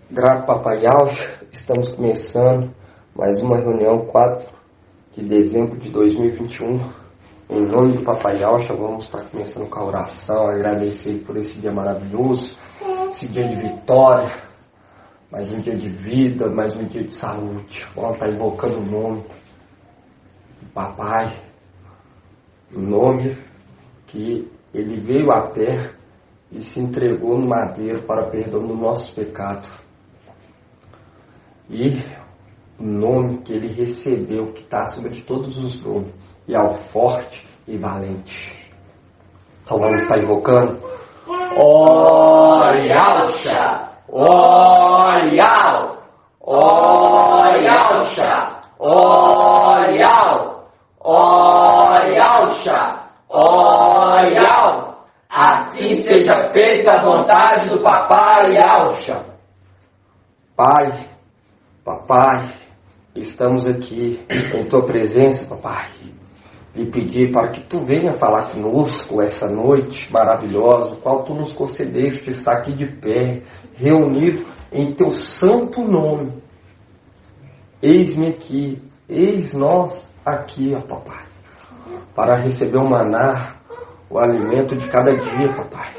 Grato Papai Alcha, estamos começando mais uma reunião 4 de dezembro de 2021. Em nome do Papai Alcha, vamos estar começando com a oração, agradecer por esse dia maravilhoso, esse dia de vitória, mais um dia de vida, mais um dia de saúde. Vamos estar invocando o nome do Papai, o nome que Ele veio à terra e se entregou no madeiro para perdão dos nossos pecados. E o nome que Ele recebeu, que está acima de todos os nomes, e é o forte e valente. Então vamos estar invocando. Orialcha, Orial, Orialcha, Orial, Orialcha, Orial. Assim seja feita a vontade do Papai Alcha. Pai, Papai, estamos aqui em Tua presença, Papai, e pedir para que Tu venha falar conosco essa noite maravilhosa, qual Tu nos concedeste estar aqui de pé, reunido em Teu santo nome. Eis-me aqui, eis nós aqui, ó Papai, para receber o maná, o alimento de cada dia, Papai.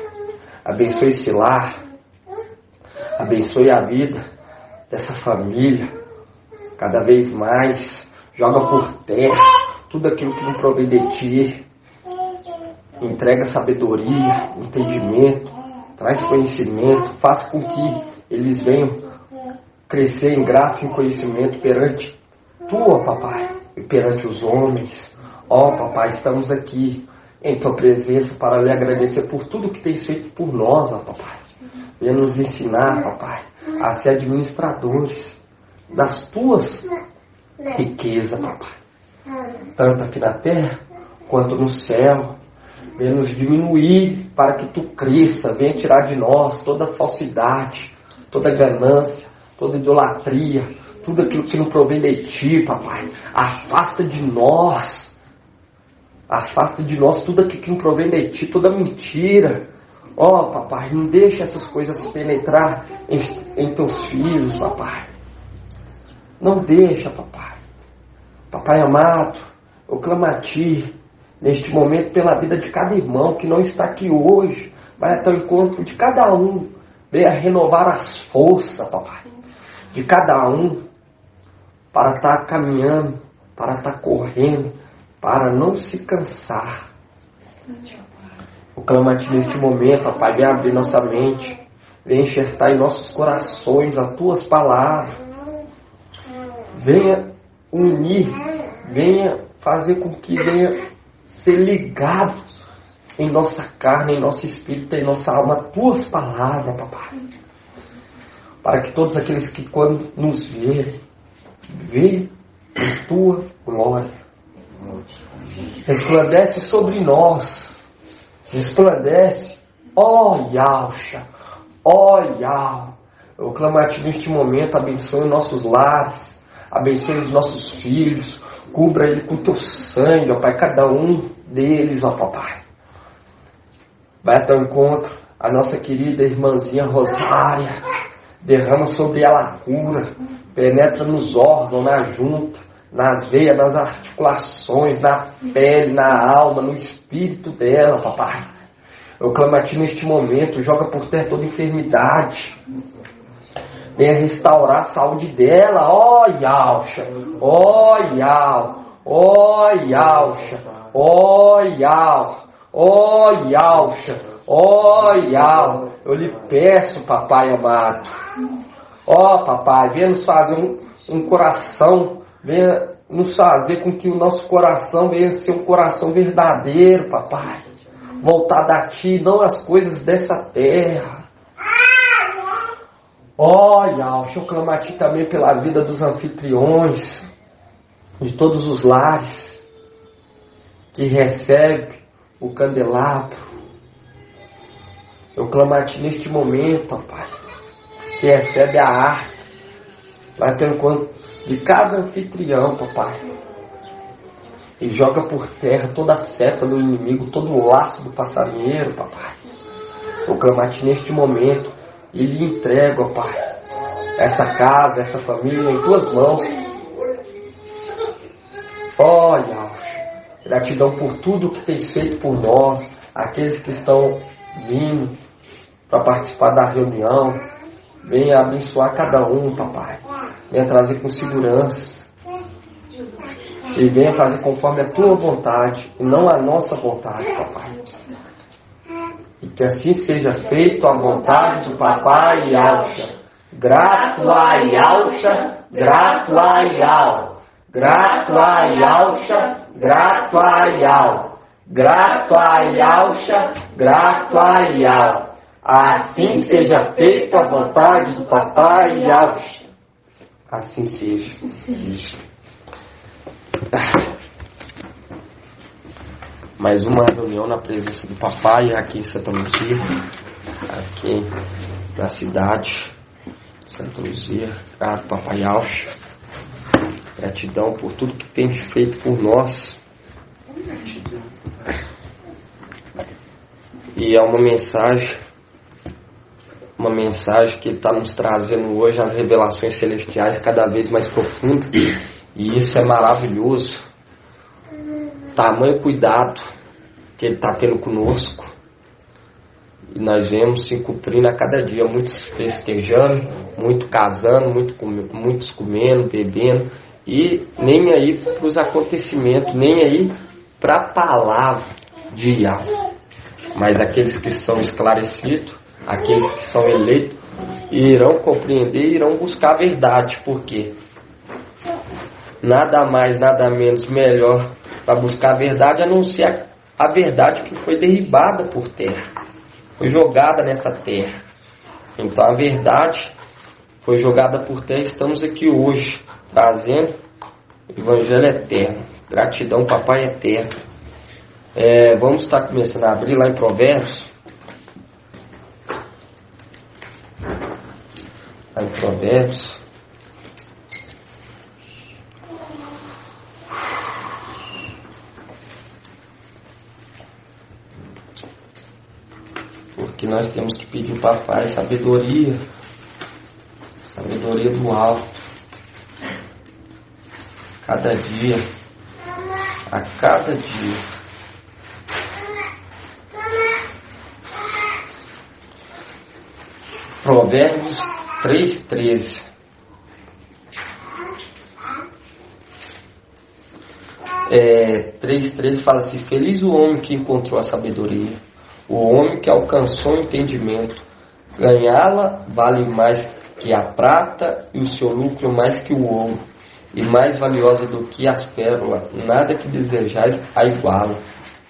Abençoe esse lar, abençoe a vida dessa família, cada vez mais, joga por terra tudo aquilo que não provém de Ti, entrega sabedoria, entendimento, traz conhecimento, faz com que eles venham crescer em graça e em conhecimento perante Tu, ó Papai, e perante os homens. Ó Papai, estamos aqui em Tua presença para lhe agradecer por tudo que Tens feito por nós, ó Papai. Venha nos ensinar, Papai, a ser administradores das Tuas riquezas, Papai. Tanto aqui na terra, quanto no céu. Venha nos diminuir para que Tu cresça. Venha tirar de nós toda falsidade, toda ganância, toda idolatria, tudo aquilo que não provém de Ti, Papai. Afasta de nós tudo aquilo que não provém de Ti, toda mentira. Ó, Papai, não deixe essas coisas penetrar em Teus filhos, Papai. Não deixa, Papai. Papai amado, eu clamo a Ti, neste momento, pela vida de cada irmão que não está aqui hoje. Vai até o encontro de cada um. Venha renovar as forças, Papai, de cada um, para estar caminhando, para estar correndo, para não se cansar. Eu clamo a Ti neste momento, Papai, venha abrir nossa mente, venha enxertar em nossos corações as Tuas palavras, venha unir, venha fazer com que venha ser ligado em nossa carne, em nosso espírito, em nossa alma, Tuas palavras, Papai, para que todos aqueles que quando nos verem, vê a Tua glória, resplandece sobre nós. Resplandece, ó Yalcha, ó Yal. Eu clamo a Ti neste momento, abençoe os nossos lares, abençoe os nossos filhos, cubra ele com Teu sangue, ó Pai, cada um deles, ó Papai. Vai até o encontro, a nossa querida irmãzinha Rosária, derrama sobre ela a cura, penetra nos órgãos, na junta, nas veias, nas articulações, na pele, na alma, no espírito dela, Papai. Eu clamo a Ti neste momento, joga por terra toda enfermidade. Venha restaurar a saúde dela, ó Yalcha, ó Yal, ó Yalcha, ó Yal, ó Yalcha, ó Yal. Eu lhe peço, Papai amado, ó Papai, venha nos fazer um coração, venha nos fazer com que o nosso coração venha ser um coração verdadeiro, Papai, voltado a Ti, não às coisas dessa terra. Ó Yalcha, eu clamo a Ti também pela vida dos anfitriões, de todos os lares que recebe o candelabro. Eu clamo a Ti neste momento, ó Pai, que recebe a arca, vai ter um encontro de cada anfitrião, Papai, e joga por terra toda a seta do inimigo, todo o laço do passarinheiro, Papai. Eu clamo a Ti neste momento e lhe entrego, ó Pai, essa casa, essa família em Tuas mãos. Olha, gratidão por tudo que Tens feito por nós, aqueles que estão vindo para participar da reunião. Venha abençoar cada um, papai. Venha trazer com segurança. E venha fazer conforme a Tua vontade e não a nossa vontade, papai. E que assim seja feito a vontade do papai Yalcha. Grato a Yalcha, grato a Yal. Grato a Yalcha, grato a Yal. Grato a Yalcha, grato a Yal. Assim seja feita a vontade do papai Yalcha. Assim seja. Mais uma reunião na presença do papai aqui em Santa Luzia, aqui na cidade de Santa Luzia. Grato, papai Yalcha. Gratidão por tudo que tem feito por nós. E é uma mensagem que ele está nos trazendo hoje, as revelações celestiais cada vez mais profundas. E isso é maravilhoso. Tamanho cuidado que Ele está tendo conosco. E nós vemos se cumprindo a cada dia. Muitos festejando, muitos casando, muitos comendo, bebendo. E nem aí para os acontecimentos, nem aí para a palavra de Yahweh. Mas aqueles que são esclarecidos, aqueles que são eleitos, irão compreender, irão buscar a verdade. Por quê? Nada mais, nada menos melhor para buscar a verdade, a não ser a verdade que foi derribada por terra, foi jogada nessa terra. Então a verdade foi jogada por terra. Estamos aqui hoje trazendo o Evangelho eterno. Gratidão, papai eterno. Vamos estar começando a abrir lá em Provérbios. Lá em Provérbios. Porque nós temos que pedir para o Pai sabedoria do alto, cada dia, a cada dia. Provérbios 3:13. É, 3:13 fala assim: feliz o homem que encontrou a sabedoria, o homem que alcançou o entendimento. Ganhá-la vale mais que a prata, e o seu lucro mais que o ouro, e mais valiosa do que as pérolas. Nada que desejais a iguala.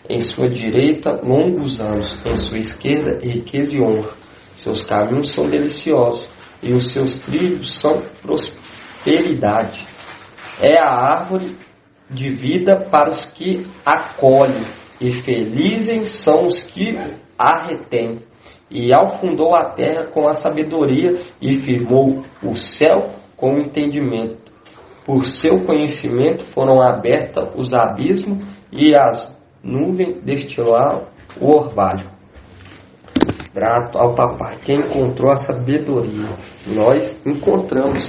Em sua direita, longos anos; em sua esquerda, riqueza e honra. Seus caminhos são deliciosos, e os seus trilhos são prosperidade. É a árvore de vida para os que a colhem, e felizes são os que a retêm. E afundou a terra com a sabedoria, e firmou o céu com o entendimento. Por seu conhecimento foram abertos os abismos, e as nuvens destilaram o orvalho. Grato ao papai que encontrou a sabedoria. Nós encontramos.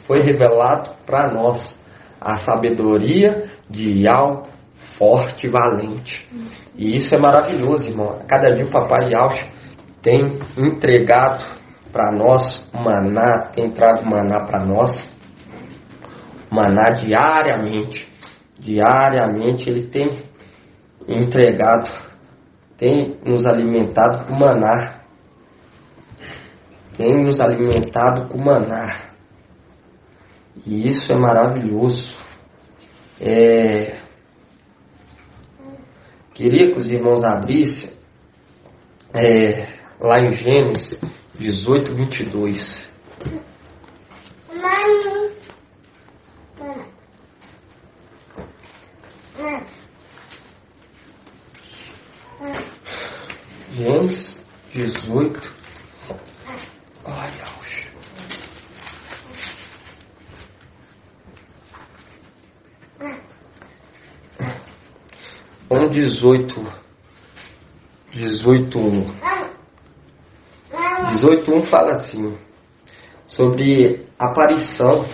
Foi revelado para nós a sabedoria de Yahweh, forte e valente. E isso é maravilhoso, irmão. Cada dia o papai Yahweh tem entregado para nós maná, tem trago maná para nós, maná diariamente. Diariamente ele tem entregado, tem nos alimentado com maná. E isso é maravilhoso. Queria que os irmãos abrissem lá em Gênesis 18:22. Gênesis 18. Olha, 18 18:1. 18:1 fala assim, sobre aparição.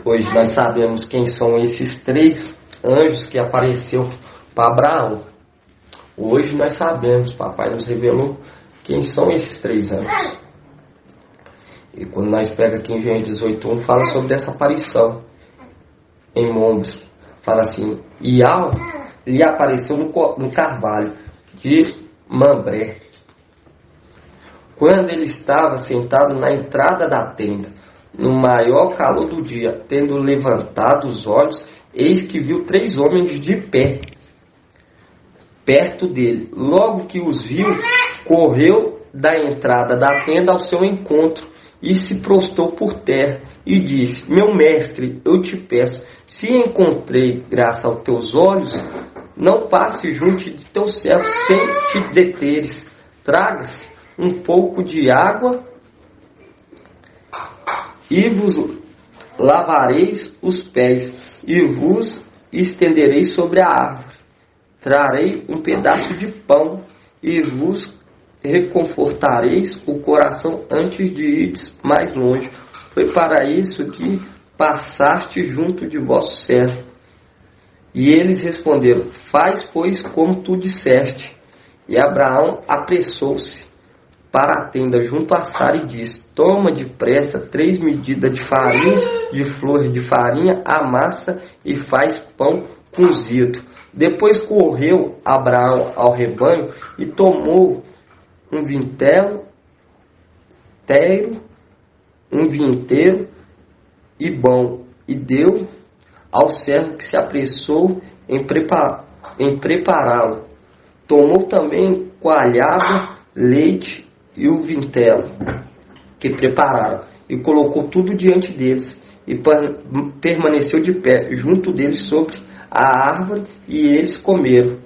Hoje nós sabemos quem são esses 3 anjos que apareceu para Abraão. Hoje nós sabemos, papai nos revelou quem são esses 3 anjos. E quando nós pega aqui em Gênesis 18:1, fala sobre essa aparição em Mamre. Fala assim, Iau lhe apareceu no carvalho de Mambré, quando ele estava sentado na entrada da tenda, no maior calor do dia. Tendo levantado os olhos, eis que viu 3 homens de pé perto dele. Logo que os viu, correu da entrada da tenda ao seu encontro e se prostrou por terra e disse, meu mestre, eu te peço, se encontrei graça aos teus olhos, não passe junto de teu servo sem te deteres. Traga-se um pouco de água e vos lavareis os pés e vos estendereis sobre a árvore. Trarei um pedaço de pão e vos reconfortareis o coração antes de irdes mais longe. Foi para isso que passaste junto de vosso servo. E eles responderam, faz, pois, como tu disseste. E Abraão apressou-se para a tenda junto a Sara e disse, toma depressa 3 medidas de farinha, de flor de farinha, amassa e faz pão cozido. Depois correu Abraão ao rebanho e tomou um vinteiro e bom, e deu ao servo que se apressou em prepará-lo. Tomou também coalhada, leite e o vintelo que prepararam, e colocou tudo diante deles, e permaneceu de pé junto deles sobre a árvore, e eles comeram.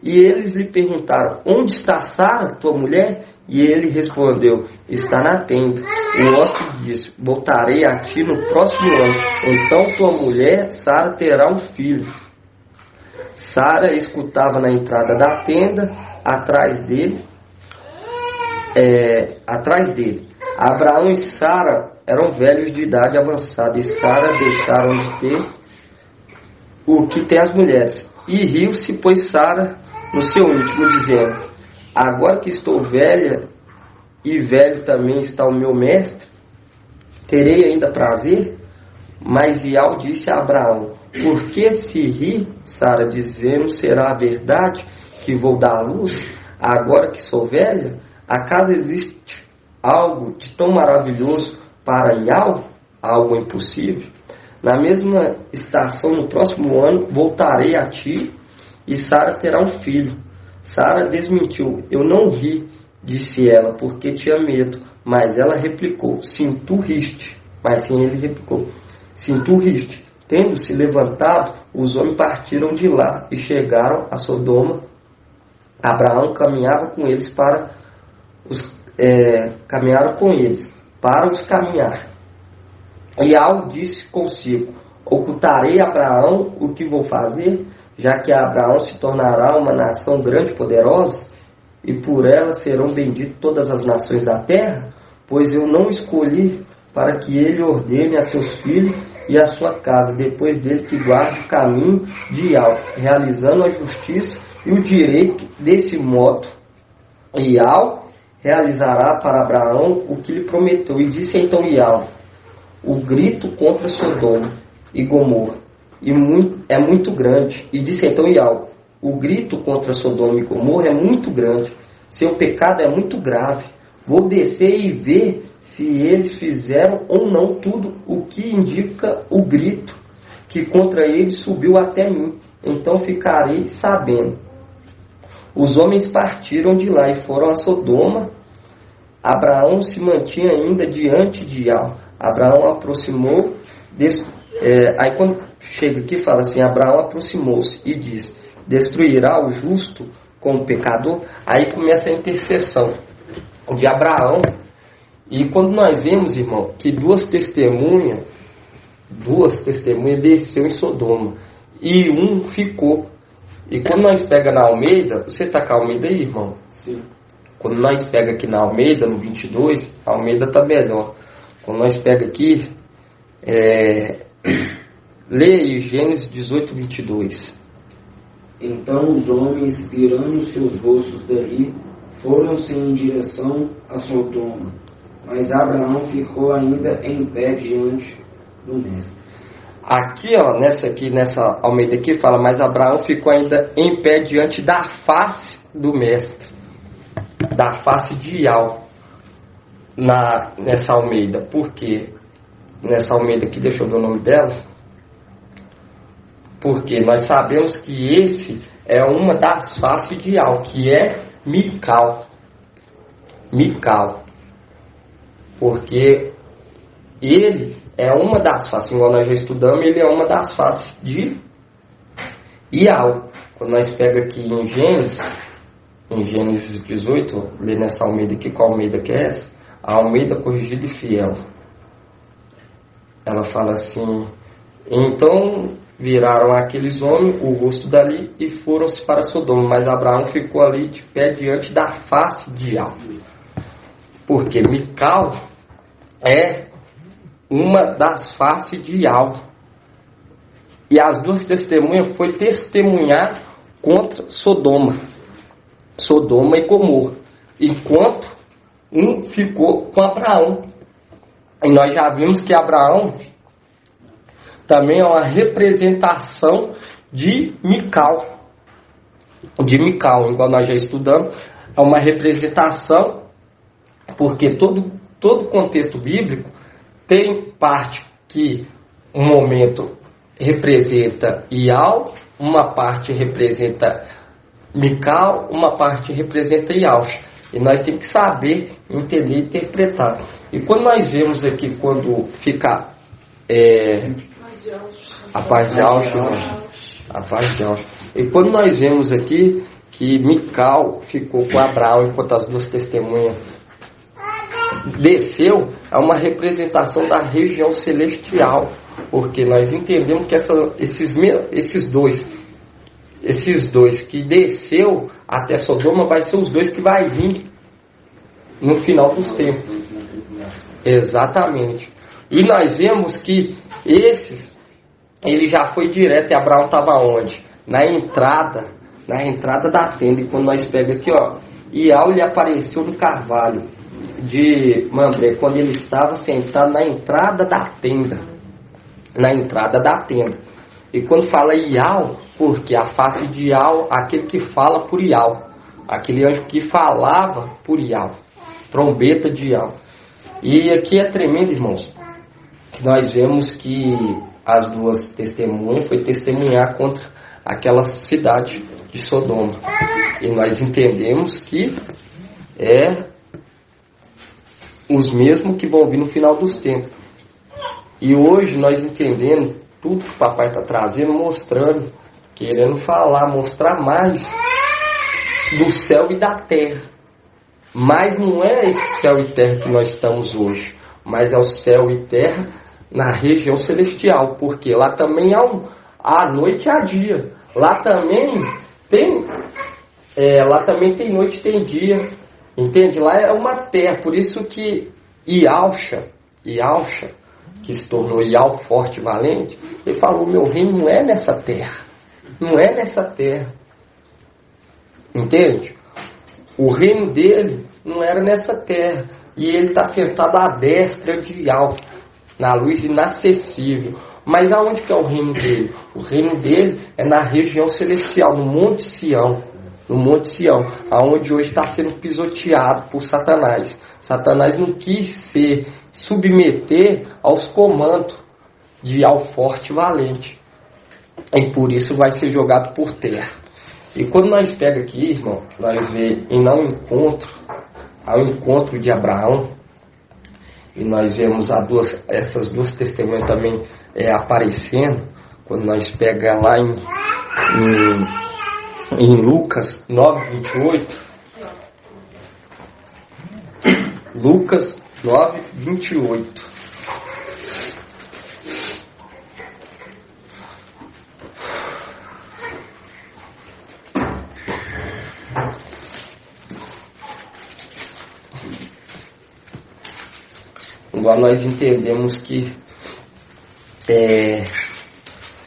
E eles lhe perguntaram, onde está Sara, tua mulher? E ele respondeu, está na tenda. O hóspede disse, voltarei a ti no próximo ano, então tua mulher, Sara, terá um filho. Sara escutava na entrada da tenda, atrás dele. Abraão e Sara eram velhos de idade avançada, e Sara deixaram de ter o que tem as mulheres. E riu-se, pois Sara, no seu íntimo, dizendo, agora que estou velha, e velho também está o meu mestre, terei ainda prazer? Mas Iau disse a Abraão, por que se ri, Sara, dizendo, será a verdade que vou dar à luz, agora que sou velha? Acaso existe algo de tão maravilhoso para Iau? Algo impossível? Na mesma estação, no próximo ano, voltarei a ti, e Sara terá um filho. Sara desmentiu, eu não ri, disse ela, porque tinha medo. Mas ela replicou, sim, tu riste. Mas sim, ele replicou, sim, tu riste. Tendo-se levantado, os homens partiram de lá e chegaram a Sodoma. Abraão caminhava com eles caminharam com eles para os caminhar. Iau disse consigo, ocultarei a Abraão o que vou fazer, já que Abraão se tornará uma nação grande e poderosa, e por ela serão benditas todas as nações da terra, pois eu não escolhi para que ele ordene a seus filhos e a sua casa, depois dele que guarde o caminho de Iau, realizando a justiça e o direito. Desse modo, Iau realizará para Abraão o que lhe prometeu. E disse então Iau, o grito contra Sodoma e Gomorra é muito grande. E disse então Iau, o grito contra Sodoma e Gomorra é muito grande, seu pecado é muito grave. Vou descer e ver se eles fizeram ou não tudo o que indica o grito que contra eles subiu até mim. Então ficarei sabendo. Os homens partiram de lá e foram a Sodoma. Abraão se mantinha ainda diante de Iau. Abraão aproximou. Aí quando chega aqui fala assim, Abraão aproximou-se e diz, destruirá o justo com o pecador? Aí começa a intercessão de Abraão. E quando nós vemos, irmão, que duas testemunhas desceu em Sodoma e um ficou. E quando nós pega na Almeida, você está com a Almeida aí, irmão? Sim. Quando nós pega aqui na Almeida, no 22, a Almeida está melhor. Quando nós pega aqui, lê aí Gênesis 18, 22. Então os homens, virando seus rostos dali, foram-se em direção a Sodoma, mas Abraão ficou ainda em pé diante do mestre. Aqui, ó, nessa Almeida aqui, fala, mas Abraão ficou ainda em pé diante da face do mestre, da face de Iau, nessa Almeida. Por quê? Nessa Almeida aqui, deixa eu ver o nome dela. Porque nós sabemos que esse é uma das faces de Iau, que é Mical. Mical. Porque ele é uma das faces, igual nós já estudamos, ele é uma das faces de Iau. Quando nós pega aqui em Gênesis 18, lê nessa Almeida aqui, qual Almeida que é essa? A Almeida Corrigida e Fiel. Ela fala assim, então viraram aqueles homens o rosto dali e foram-se para Sodoma, mas Abraão ficou ali de pé diante da face de Iau. Porque Mical é uma das faces de Iau. E as duas testemunhas foi testemunhar contra Sodoma e Gomorra, enquanto um ficou com Abraão. E nós já vimos que Abraão também é uma representação de Mical. Igual nós já estudamos, é uma representação, porque todo contexto bíblico tem parte que um momento representa Iau, uma parte representa Mical, uma parte representa Iaush. E nós temos que saber, entender e interpretar. E quando nós vemos aqui, quando fica a parte de Aush, e quando nós vemos aqui que Mical ficou com Abraão enquanto as duas testemunhas desceu, é uma representação da região celestial, porque nós entendemos que esses dois que desceu até Sodoma vai ser os dois que vai vir no final dos tempos. Exatamente. E nós vemos que ele já foi direto, e Abraão estava onde? Na entrada da tenda. E quando nós pegamos aqui, ó, Iau lhe apareceu no carvalho de Mambré, quando ele estava sentado na entrada da tenda. E quando fala Iau, porque a face de Iau, aquele que fala por Iau, aquele anjo que falava por Iau, trombeta de Iau. E aqui é tremendo, irmãos, que nós vemos que as duas testemunhas foi testemunhar contra aquela cidade de Sodoma. E nós entendemos que é os mesmos que vão vir no final dos tempos. E hoje nós entendemos tudo que o papai está trazendo, mostrando, querendo falar, mostrar mais do céu e da terra. Mas não é esse céu e terra que nós estamos hoje, mas é o céu e terra na região celestial, porque lá também há noite e há dia. Lá também tem noite e tem dia. Entende? Lá é uma terra, por isso que Iauxa, que se tornou Iau forte e valente, ele falou, meu reino não é nessa terra. Não é nessa terra. Entende? O reino dele não era nessa terra. E ele está sentado à destra de Iau, na luz inacessível. Mas aonde que é o reino dele? O reino dele é na região celestial, no Monte Sião. No Monte Sião, aonde hoje está sendo pisoteado por Satanás. Satanás não quis se submeter aos comandos de Iau forte e valente. E por isso vai ser jogado por terra. E quando nós pega aqui, irmão, nós vê ao encontro de Abraão, e nós vemos essas duas testemunhas também aparecendo, quando nós pega lá em Lucas 9:28, Lucas 9:28. igual nós entendemos que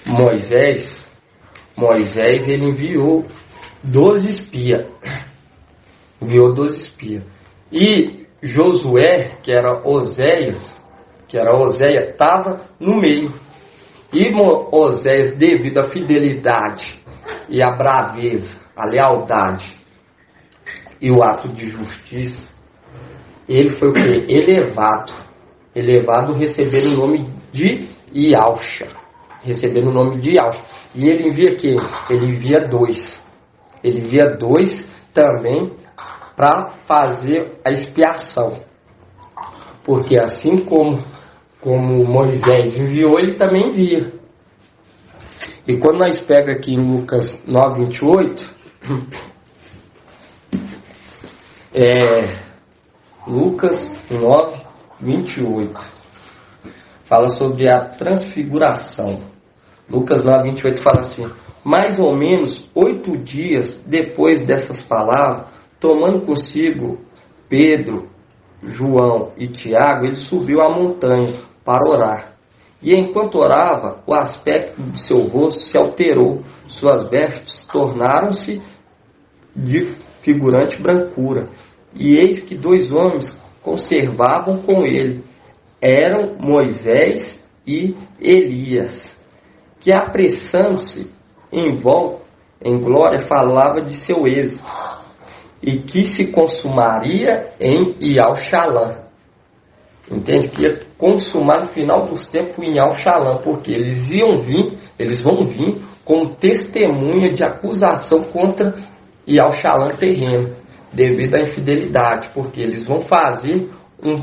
Moisés ele enviou 12 espias. E Josué, que era Oséias, estava no meio. E Oséias, devido à fidelidade e à braveza, à lealdade e o ato de justiça, ele foi o quê? Elevado, recebendo o nome de Yahusha. E ele envia quem? Ele envia dois também para fazer a expiação. Porque assim como Moisés enviou, ele também envia. E quando nós pega aqui em Lucas 9:28, Lucas 9:28 fala sobre a transfiguração. Lucas 9:28 fala assim: mais ou menos 8 dias depois dessas palavras, tomando consigo Pedro, João e Tiago, ele subiu a montanha para orar. E enquanto orava, o aspecto de seu rosto se alterou, suas vestes tornaram-se de figurante brancura. E eis que 2 homens conservavam com ele, eram Moisés e Elias, que apressando-se em glória falava de seu êxito, e que se consumaria em Yahushalã. Entende? Que ia consumar no final dos tempos em Yahushalã, porque eles vão vir como testemunha de acusação contra Yahushalã terreno, devido à infidelidade, porque eles vão fazer um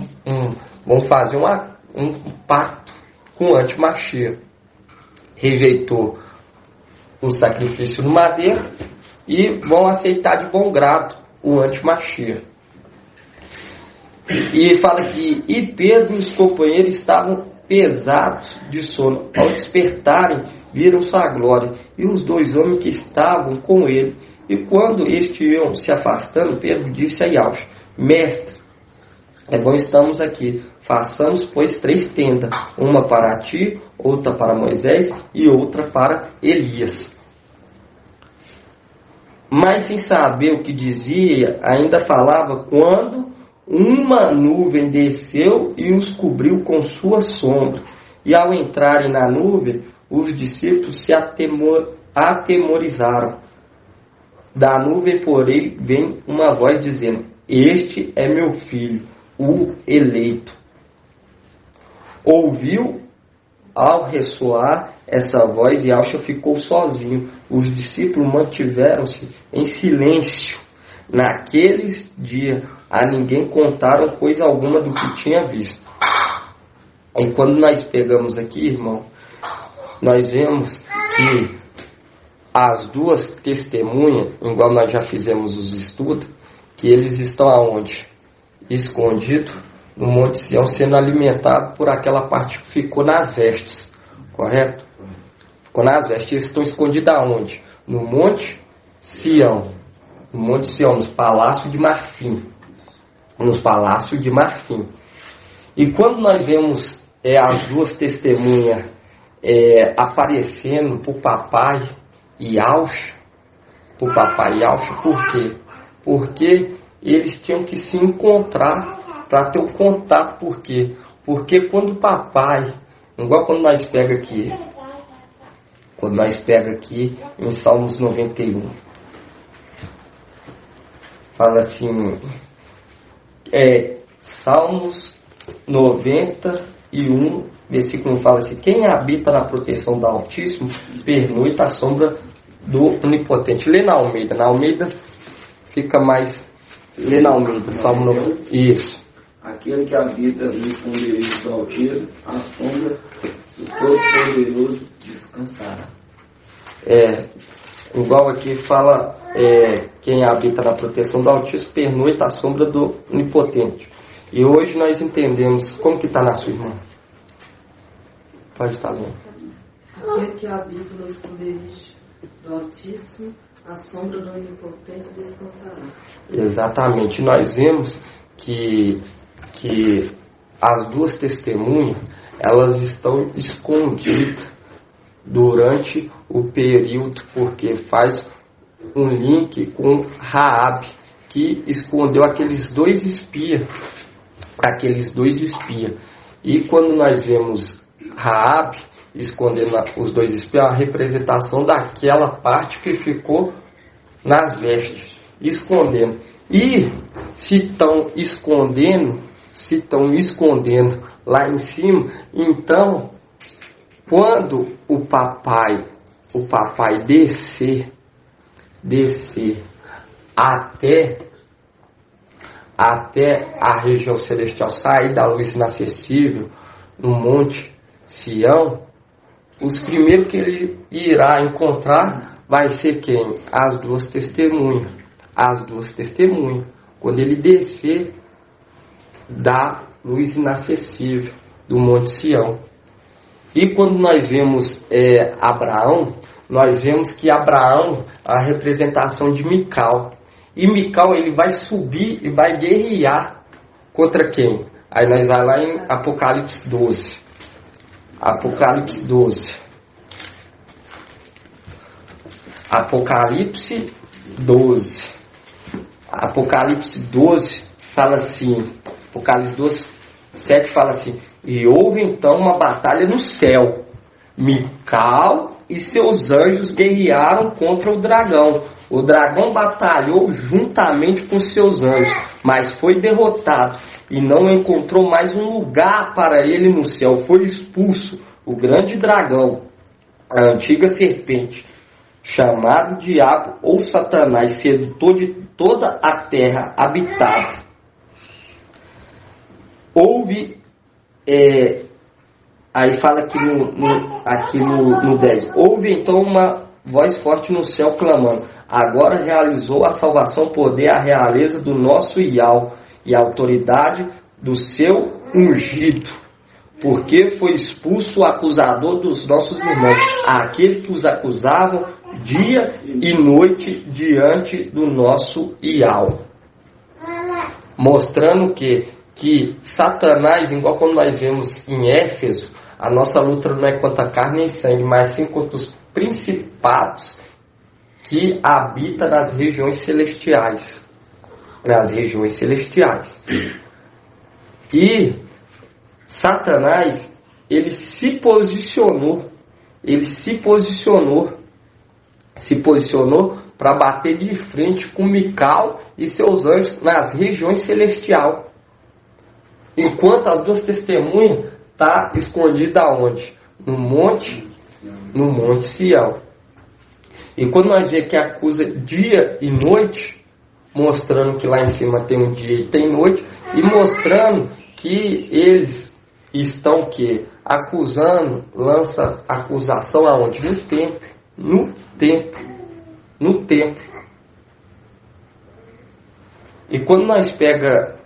pacto com o anti-Mashiach. Rejeitou o sacrifício no madeiro e vão aceitar de bom grado o anti-Mashiach. E fala que Pedro e os companheiros estavam pesados de sono. Ao despertarem, viram sua glória e os 2 homens que estavam com ele. E quando estes iam se afastando, Pedro disse a Yahusha: Mestre, é bom estamos aqui. Façamos, pois, 3 tendas, uma para ti, outra para Moisés e outra para Elias. Mas sem saber o que dizia, ainda falava quando uma nuvem desceu e os cobriu com sua sombra. E ao entrarem na nuvem, os discípulos se atemorizaram. Da nuvem, porém, vem uma voz dizendo: Este é meu filho, o eleito. Ouviu ao ressoar essa voz e Yahusha ficou sozinho. Os discípulos mantiveram-se em silêncio. Naqueles dias a ninguém contaram coisa alguma do que tinha visto. E quando nós pegamos aqui, irmão, nós vemos que as 2 testemunhas, igual nós já fizemos os estudos, que eles estão aonde? Escondidos no Monte Sião, sendo alimentados por aquela parte que ficou nas vestes, correto? Ficou nas vestes. Eles estão escondidos aonde? No Monte Sião. No Monte Sião, nos palácios de marfim. E quando nós vemos as 2 testemunhas aparecendo para o papai Yahusha, por quê? Porque eles tinham que se encontrar para ter o contato. Por quê? Porque quando o papai, igual quando nós pega aqui em Salmos 91, fala assim, Salmos 91, versículo 1 fala assim: quem habita na proteção do Altíssimo pernoita à sombra do Onipotente. Lê na Almeida fica mais. Lê na Almeida, Salmo 91. Isso. Aquele que habita no esconderijo do Altíssimo, à sombra do Todo-Poderoso descansará. Igual aqui fala, quem habita na proteção do Altíssimo pernoita à sombra do Onipotente. E hoje nós entendemos como que está na sua irmã. Pode estar lendo. Aquele que habita no esconderijo do Altíssimo, a sombra do Onipotente descansará. Exatamente. Nós vemos que as duas testemunhas, elas estão escondidas durante o período, porque faz um link com Raabe, que escondeu aqueles dois espias. E quando nós vemos Raabe escondendo os dois espias, a representação daquela parte que ficou nas vestes, escondendo. E se estão escondendo lá em cima, então quando o papai descer até a região celestial, sair da luz inacessível no Monte Sião, os primeiros que ele irá encontrar vai ser quem? As duas testemunhas. Quando ele descer da luz inacessível do Monte Sião. E quando nós vemos Abraão, nós vemos que Abraão é a representação de Mical. E Mical, ele vai subir e vai guerrear contra quem? Aí nós vamos lá em Apocalipse 12. Apocalipse 12 fala assim, Apocalipse 12, 7 fala assim: e houve então uma batalha no céu. Mical e seus anjos guerrearam contra o dragão. O dragão batalhou juntamente com seus anjos, mas foi derrotado e não encontrou mais um lugar para ele no céu. Foi expulso o grande dragão, a antiga serpente, chamado Diabo ou Satanás, sedutor de toda a terra habitada. Houve, aí fala aqui no 10, houve então uma voz forte no céu clamando: agora realizou a salvação, poder, a realeza do nosso Iau e a autoridade do seu ungido, porque foi expulso o acusador dos nossos irmãos, aquele que os acusavam dia e noite diante do nosso Iau. Mostrando que Satanás, igual como nós vemos em Éfeso, a nossa luta não é contra carne nem sangue, mas sim contra os principados que habitam nas regiões celestiais. E Satanás, ele se posicionou para bater de frente com Mical e seus anjos nas regiões celestiais. Enquanto as duas testemunhas estão escondidas aonde? No Monte Sião. E quando nós vemos que acusa dia e noite, mostrando que lá em cima tem um dia e tem noite, e mostrando que eles estão que acusando, lança acusação aonde? No templo. E quando nós pega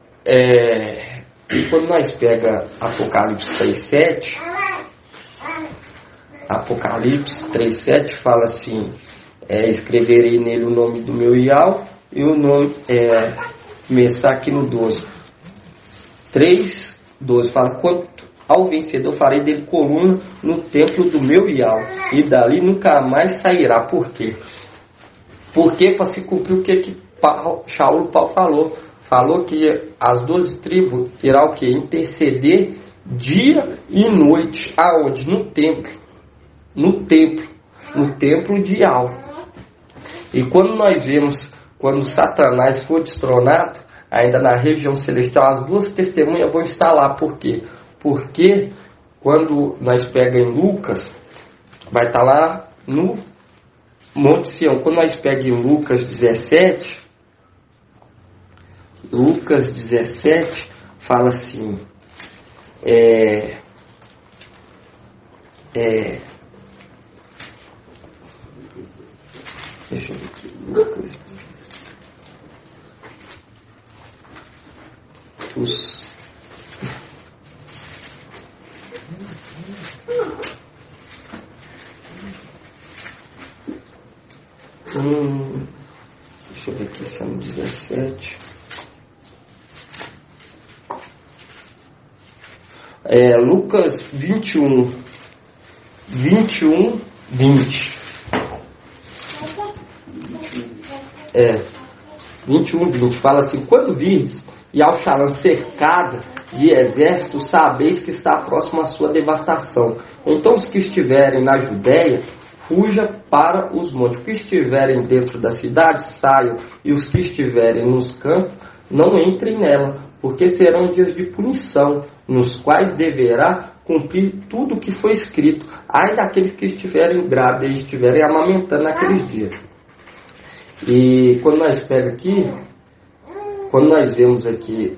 Apocalipse 3:7 fala assim: escreverei nele o nome do meu Iau, e o nome começar aqui no 12. 3:12 fala: quanto ao vencedor farei dele coluna no templo do meu Iau, e dali nunca mais sairá. Por quê? Porque para se cumprir o que Paulo falou que as 12 tribos irá o que? Interceder dia e noite. Aonde? No templo de Iau. E quando nós vemos, quando Satanás for destronado, ainda na região celestial, as duas testemunhas vão estar lá. Por quê? Porque quando nós pegamos em Lucas, vai estar lá no Monte Sião. Quando nós pegamos em Lucas 17, fala assim, deixa eu ver aqui, Lucas, deixa eu ver aqui se é no 17. Lucas 21, 20. 21, 20. Fala assim: quando virdes Yalxarã cercada de exército, sabeis que está próximo à sua devastação. Então os que estiverem na Judéia, fuja para os montes. Os que estiverem dentro da cidade, saiam. E os que estiverem nos campos, não entrem nela, porque serão dias de punição, nos quais deverá cumprir tudo o que foi escrito. Ai daqueles que estiverem grávidos e estiverem amamentando naqueles dias. E quando nós pegamos aqui,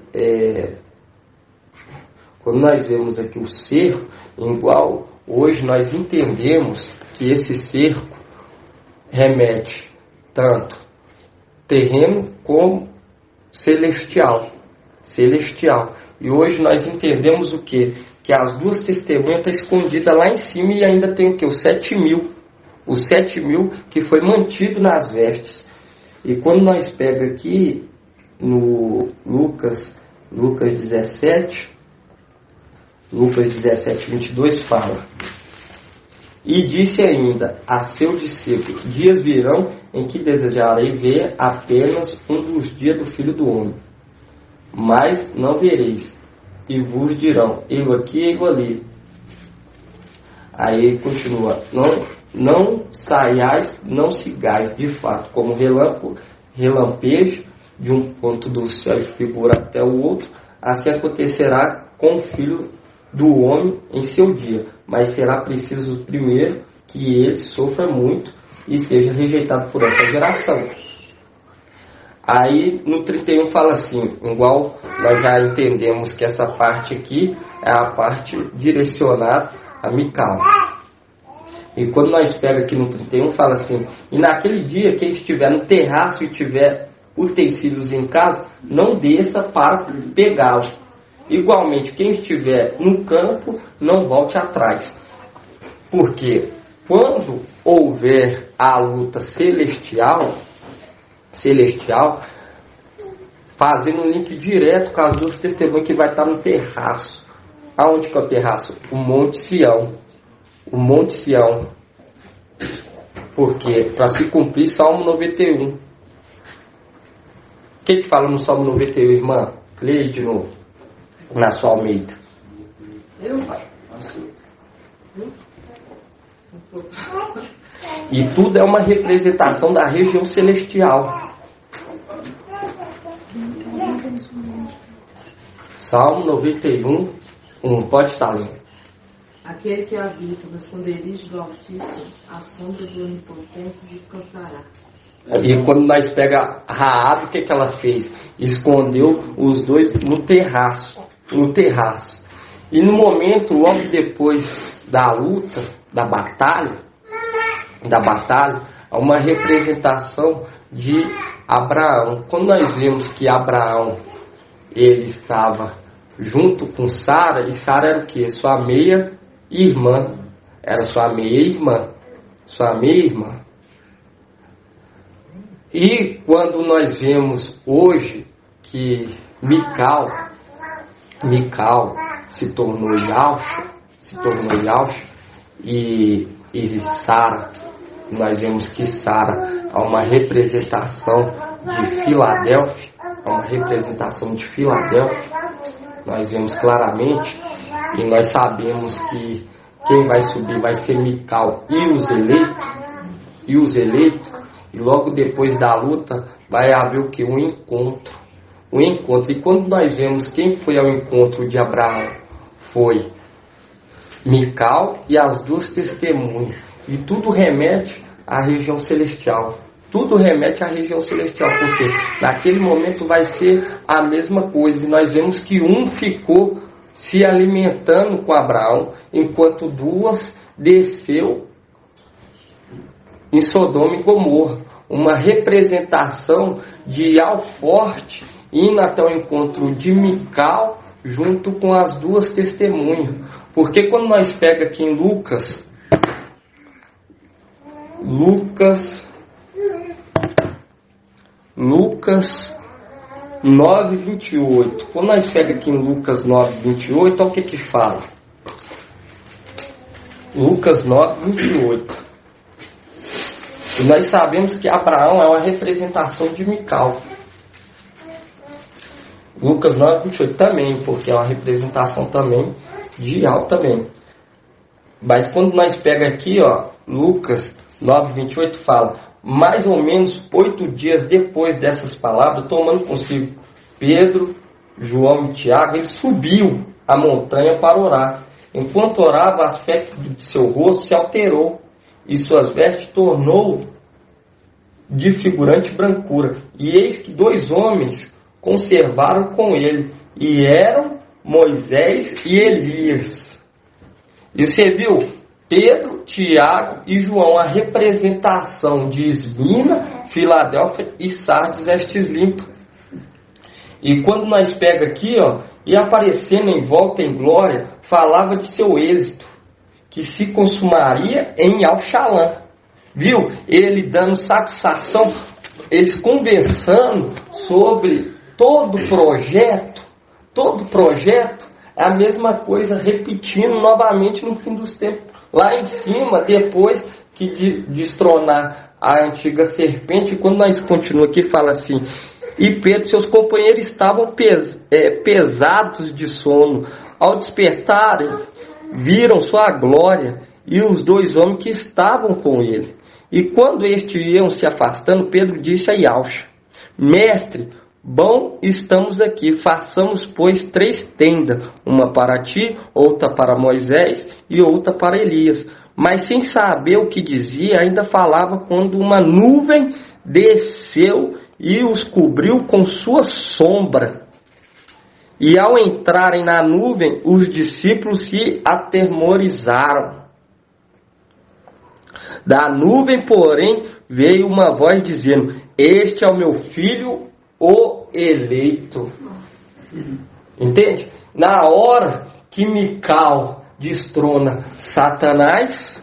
quando nós vemos aqui o cerco, igual hoje nós entendemos que esse cerco remete tanto terreno como celestial. E hoje nós entendemos o quê? Que as duas testemunhas estão escondidas lá em cima e ainda tem o quê? Os 7.000. Os 7.000 que foi mantido nas vestes. E quando nós pegamos aqui no Lucas 17, 22 fala: e disse ainda a seu discípulo: dias virão em que desejarei ver apenas um dos dias do Filho do Homem, mas não vereis, e vos dirão, eu aqui, eu ali. Aí continua: não saiais, não sigais, de fato, como relampejo de um ponto do céu e figura até o outro, assim acontecerá com o Filho do Homem em seu dia. Mas será preciso primeiro que ele sofra muito e seja rejeitado por essa geração. Aí no 31 fala assim, igual nós já entendemos que essa parte aqui é a parte direcionada a Mical. E quando nós pega aqui no 31, fala assim: e naquele dia, quem estiver no terraço e tiver utensílios em casa, não desça para pegá-los. Igualmente, quem estiver no campo, não volte atrás. Porque quando houver a luta celestial, fazendo um link direto com as duas testemunhas que vai estar no terraço. Aonde que é o terraço? O Monte Sião. O Monte Sião. Porque para se cumprir Salmo 91. O que fala no Salmo 91, irmã? Leia de novo. Na sua Almeida. E tudo é uma representação da região celestial. Salmo 91, pode estar lendo. Aquele que habita no esconderijo do Altíssimo, a sombra do Onipotente descansará. E quando nós pega Raabe, o que ela fez? Escondeu os dois no terraço. E no momento, logo depois da luta, da batalha, há uma representação de Abraão. Quando nós vemos que Abraão, ele estava junto com Sara, e Sara era o quê? Sua meia-irmã. Era sua meia-irmã. E quando nós vemos hoje que Mical se tornou Yalxa, e Sara, nós vemos que Sara é uma representação de Filadélfia, nós vemos claramente, e nós sabemos que quem vai subir vai ser Mical e os eleitos, e logo depois da luta vai haver o que? Um encontro. E quando nós vemos quem foi ao encontro de Abraão, foi Mical e as duas testemunhas. E tudo remete à região celestial. Porque naquele momento vai ser a mesma coisa. E nós vemos que um ficou se alimentando com Abraão, enquanto duas desceu em Sodoma e Gomorra. Uma representação de Alforte indo até o encontro de Mical junto com as duas testemunhas. Porque quando nós pega aqui em Lucas 19, 9, 28. Quando nós pegamos aqui em Lucas 9, 28, olha o que fala. Lucas 9, 28. E nós sabemos que Abraão é uma representação de Mical. Lucas 9, 28 também, porque é uma representação também de Ial também. Mas quando nós pegamos aqui, ó, Lucas 9, 28 fala: mais ou menos 8 dias depois dessas palavras, tomando consigo Pedro, João e Tiago, ele subiu a montanha para orar. Enquanto orava, o aspecto de seu rosto se alterou e suas vestes tornou de figurante brancura. E eis que 2 homens conservaram com ele, e eram Moisés e Elias. E você viu Pedro, Tiago e João, a representação de Esmina, Filadélfia e Sardes, vestes limpas. E quando nós pega aqui, ó, e aparecendo em volta em glória, falava de seu êxito, que se consumaria em Al-Shalom. Viu? Ele dando satisfação, eles conversando sobre todo o projeto, é a mesma coisa, repetindo novamente no fim dos tempos. Lá em cima, depois que destronar a antiga serpente, quando nós continuamos aqui, fala assim: e Pedro e seus companheiros estavam pesados de sono. Ao despertarem, viram sua glória e os 2 homens que estavam com ele. E quando estes iam se afastando, Pedro disse a Ialcha: mestre, bom, estamos aqui, façamos, pois, 3 tendas, uma para ti, outra para Moisés e outra para Elias. Mas sem saber o que dizia, ainda falava quando uma nuvem desceu e os cobriu com sua sombra. E ao entrarem na nuvem, os discípulos se atemorizaram. Da nuvem, porém, veio uma voz dizendo: este é o meu filho, o eleito. Entende? Na hora que Mical destrona Satanás,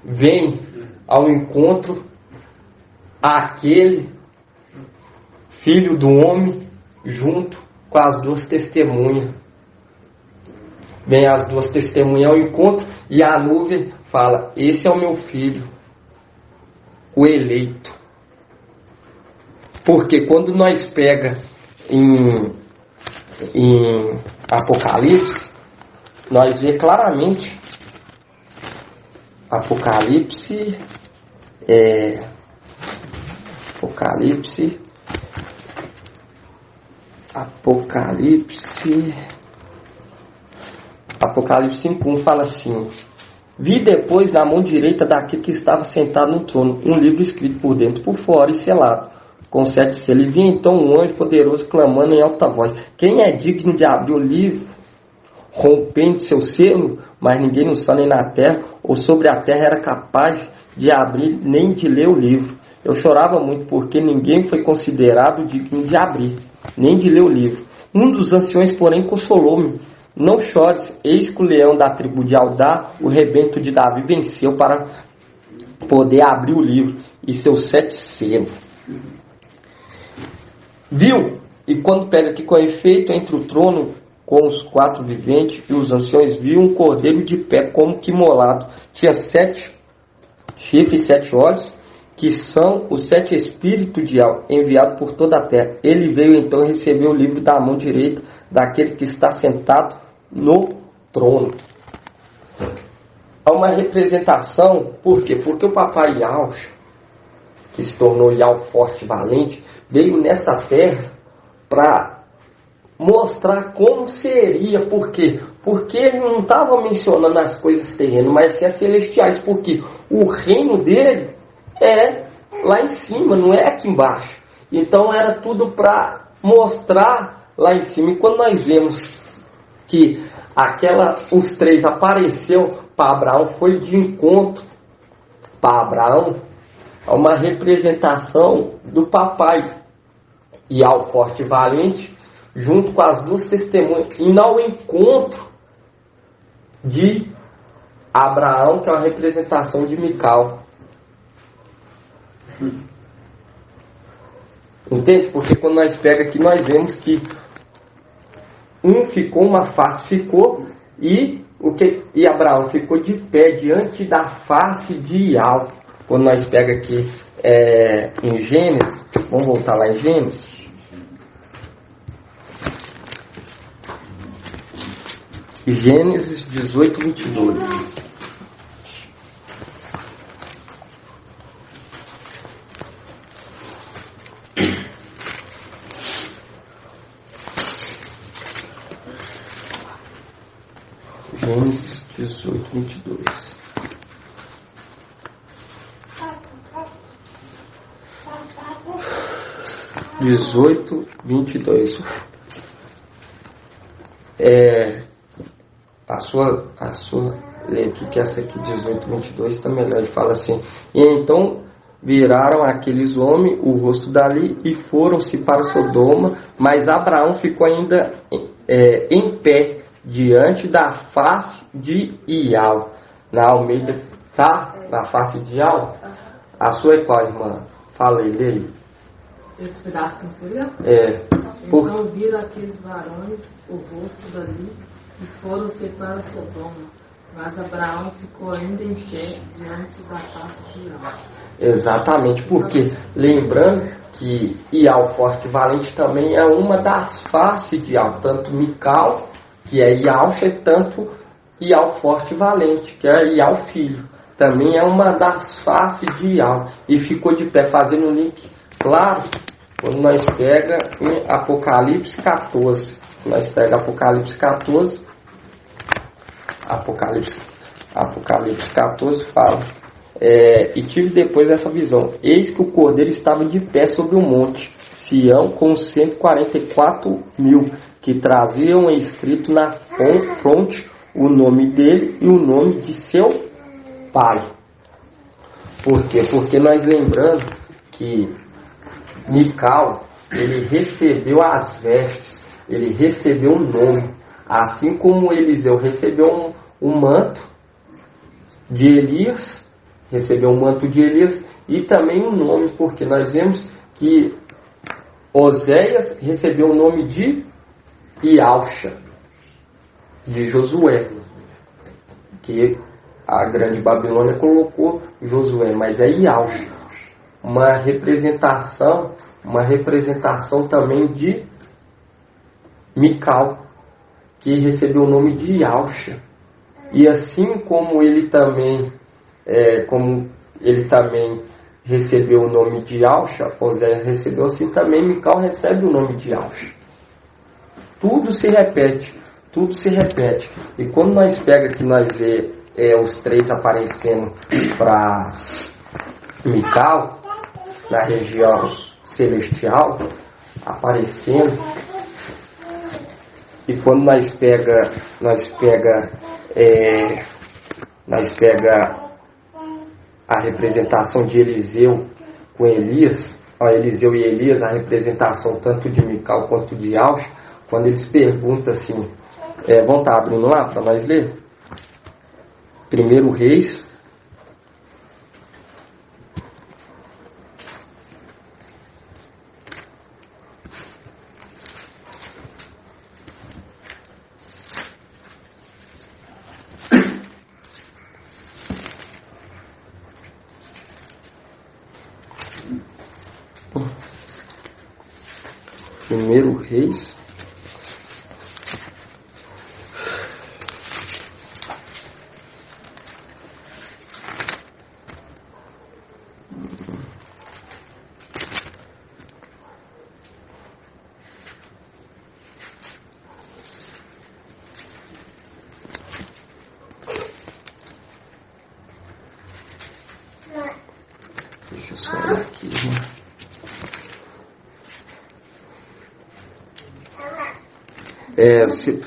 vem ao encontro aquele filho do homem junto com as 2 testemunhas. Vem as 2 testemunhas ao encontro e a nuvem fala: esse é o meu filho, o eleito. Porque quando nós pega em Apocalipse, nós vê claramente Apocalipse 5:1 fala assim: vi depois na mão direita daquele que estava sentado no trono um livro escrito por dentro e por fora e selado com 7 selos. E vi então um anjo poderoso clamando em alta voz: quem é digno de abrir o livro, rompendo seu selo? Mas ninguém no céu nem na terra ou sobre a terra era capaz de abrir nem de ler o livro. Eu chorava muito porque ninguém foi considerado digno de abrir nem de ler o livro. Um dos anciões, porém, consolou-me: não chores, eis que o leão da tribo de Judá, o rebento de Davi, venceu para poder abrir o livro e seus 7 selos. Viu? E quando pega aqui com efeito, entre o trono com os 4 viventes e os anciões, viu um cordeiro de pé como que imolado. Tinha 7 chifres e 7 olhos, que são os 7 espíritos de Ial, enviados por toda a terra. Ele veio então e recebeu o livro da mão direita daquele que está sentado no trono. Há uma representação, por quê? Porque o papai Ial, que se tornou Ial forte e valente, veio nessa terra para mostrar como seria. Por quê? Porque ele não estava mencionando as coisas terrenas, mas sim as celestiais, porque o reino dele é lá em cima, não é aqui embaixo. Então era tudo para mostrar lá em cima. E quando nós vemos que os 3 apareceu para Abraão, foi de encontro para Abraão, é uma representação do papai Ial forte e valente, junto com as 2 testemunhas, e ao encontro de Abraão, que é uma representação de Mical. Entende? Porque quando nós pega aqui, nós vemos que um ficou, uma face ficou, e Abraão ficou de pé diante da face de Iau. Quando nós pega aqui em Gênesis, vamos voltar lá em Gênesis. Gênesis 18, 22. Gênesis 18, 22. Dezoito, 22. A sua lê aqui, que essa aqui, 18, 22, está melhor. Ele fala assim: e então viraram aqueles homens o rosto dali e foram-se para Sodoma, mas Abraão ficou ainda em pé diante da face de Iau. Na Almeida, tá? Na face de Iau. A sua é qual, irmã? Fala aí dele. Esse pedacinho seria? Então viram aqueles varões o rosto dali e foram-se para Sodoma, mas Abraão ficou ainda em pé diante da face de Iau. Exatamente, porque lembrando que Iau forte e valente também é uma das faces de Iau, tanto Mical, que é Iauxa, tanto Iau forte e valente, que é Iau filho, também é uma das faces de Iau, e ficou de pé, fazendo um link claro, quando nós pega em Apocalipse 14, nós pega Apocalipse 14, Apocalipse 14 fala: e tive depois essa visão, eis que o Cordeiro estava de pé sobre o monte Sião com os 144.000 que traziam escrito na fronte o nome dele e o nome de seu pai. Por quê? Porque nós lembrando que Mical, ele recebeu as vestes, ele recebeu o nome, assim como Eliseu recebeu um manto de Elias, recebeu um manto de Elias e também um nome, porque nós vemos que Oséias recebeu o nome de Iauxa, de Josué, que a grande Babilônia colocou Josué, mas é Iauxa, uma representação também de Mical, que recebeu o nome de Iauxa. E assim como ele também recebeu o nome de Iauxa, Oséias recebeu, assim também Mical recebe o nome de Iauxa. Tudo se repete. E quando nós pega que nós vê os três aparecendo para Mical, na região celestial, aparecendo, e quando nós pega a representação de Eliseu com Elias, Eliseu e Elias, a representação tanto de Mical quanto de Iauxa, quando eles perguntam assim, vamos estar abrindo lá para nós ler? 1 Reis, deixa eu só olhar aqui,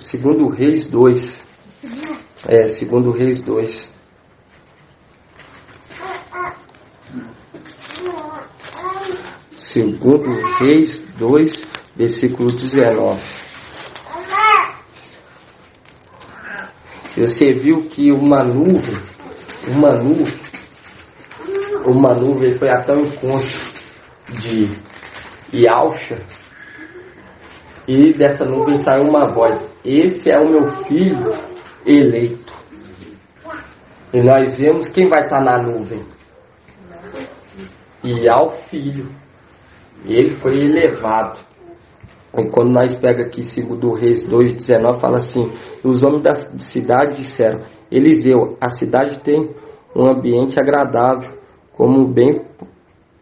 segundo Reis 2. Segundo Reis 2. Segundo Reis 2, versículo 19. Você viu que uma nuvem ele foi até o encontro e Alcha, e dessa nuvem saiu uma voz: esse é o meu filho eleito. E nós vemos quem vai estar na nuvem. E ao filho. E ele foi elevado. E quando nós pega aqui 2 Reis 2:19, fala assim: os homens da cidade disseram: Eliseu, a cidade tem um ambiente agradável, como bem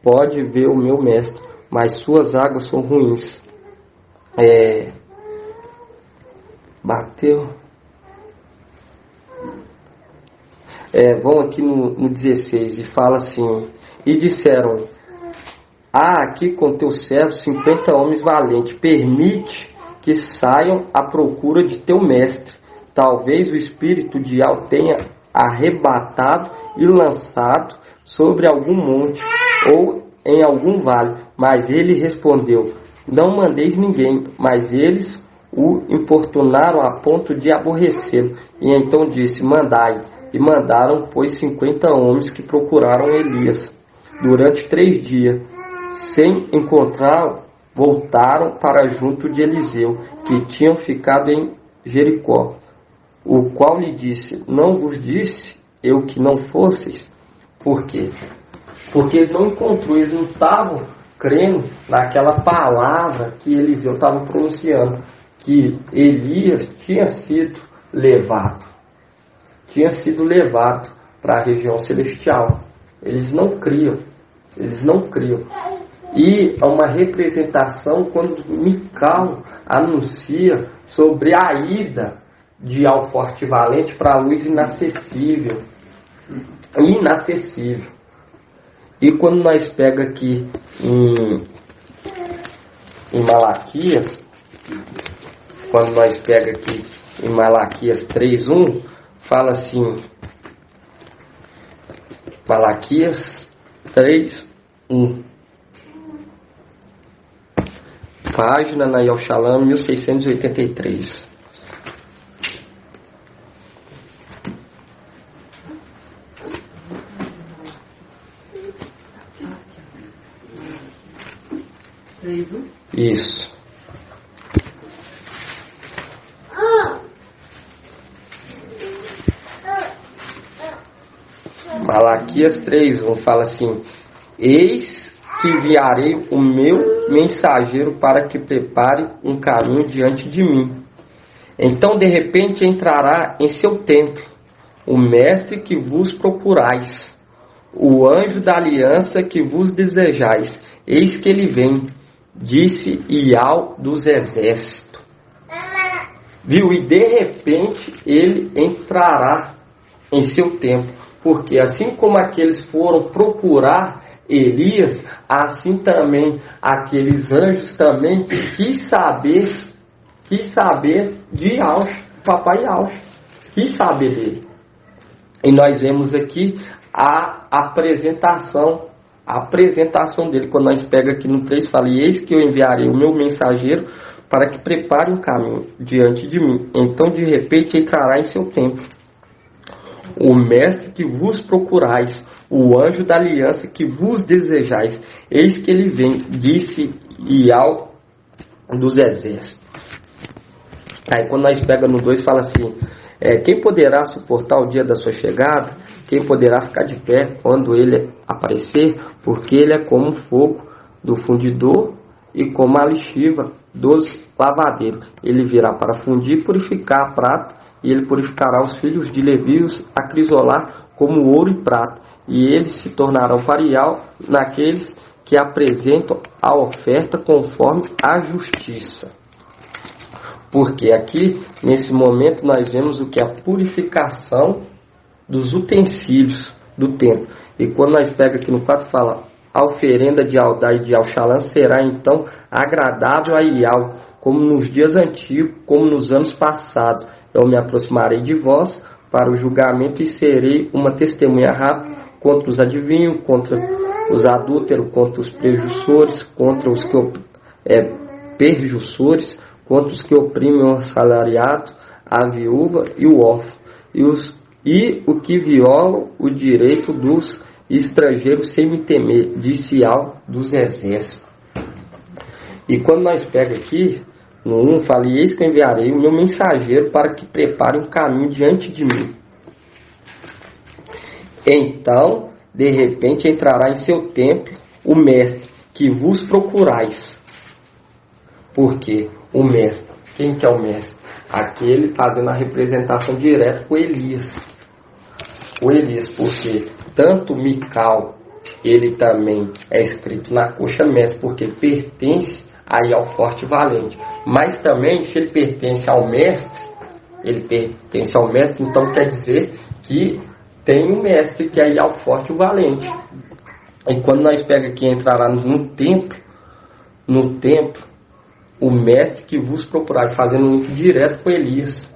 pode ver o meu mestre, mas suas águas são ruins. Vão aqui no 16 e fala assim: e disseram: há aqui com teu servo 50 homens valentes, permite que saiam à procura de teu mestre. Talvez o espírito de Al tenha arrebatado e lançado sobre algum monte ou em algum vale. Mas ele respondeu: não mandeis ninguém. Mas eles o importunaram a ponto de aborrecê-lo. E então disse: mandai. E mandaram, pois, 50 homens que procuraram Elias. Durante 3 dias, sem encontrá-lo, voltaram para junto de Eliseu, que tinham ficado em Jericó. O qual lhe disse: não vos disse eu que não fosseis? Por quê? Porque eles não encontraram, eles não estavam crendo naquela palavra que Eliseu estava pronunciando, que Elias tinha sido levado. Tinha sido levado para a região celestial. Eles não criam. E é uma representação quando Mical anuncia sobre a ida de Al Forte Valente para a luz inacessível. E quando nós pega aqui em Malaquias, em Malaquias 3:1, fala assim, Malaquias 3:1, página na Yoshalam 1683. Isso. Malaquias 3:1 fala assim: eis que enviarei o meu mensageiro para que prepare um caminho diante de mim. Então de repente entrará em seu templo o mestre que vos procurais, o anjo da aliança que vos desejais. Eis que ele vem, disse Ial dos exércitos. Viu? E de repente ele entrará em seu templo. Porque assim como aqueles foram procurar Elias, assim também aqueles anjos também quis saber de Alcha, papai Alcha, quis saber dele. E nós vemos aqui a apresentação dele, quando nós pega aqui no 3, fala: eis que eu enviarei o meu mensageiro para que prepare um caminho diante de mim. Então de repente entrará em seu templo o mestre que vos procurais, o anjo da aliança que vos desejais. Eis que ele vem, disse Ial dos exércitos. Aí quando nós pega no 2, fala assim: quem poderá suportar o dia da sua chegada? Quem poderá ficar de pé quando ele aparecer? Porque ele é como o fogo do fundidor e como a lixiva dos lavadeiros. Ele virá para fundir e purificar a prata, e ele purificará os filhos de Levi, os acrisolar como ouro e prata, e eles se tornarão parial naqueles que apresentam a oferta conforme a justiça. Porque aqui, nesse momento, nós vemos o que é a purificação dos utensílios do templo. E quando nós pega aqui no 4, fala: a oferenda de Aldá e de Alxalã será então agradável a Ial, como nos dias antigos, como nos anos passados. Eu me aproximarei de vós para o julgamento e serei uma testemunha rápida contra os adivinhos, contra os adúlteros, contra os prejuçores, contra os que contra os que oprimem o assalariado, a viúva e o órfão, e o que violam o direito dos estrangeiros sem me temer, disse Ial dos exércitos. E quando nós pega aqui, no 1, fala, e eis que eu enviarei o meu mensageiro para que prepare um caminho diante de mim. Então, de repente, entrará em seu templo o mestre, que vos procurais. Por quê? O mestre. Quem que é o mestre? Aquele fazendo a representação direta com Elias. O Elias, porque tanto Mical, ele também é escrito na coxa mestre, porque ele pertence aí ao forte e valente. Mas também, se ele pertence ao mestre, então quer dizer que tem um mestre que aí é o forte e o valente. E quando nós pega aqui, entrará no templo, o mestre que vos procurais, fazendo um link direto com Elias.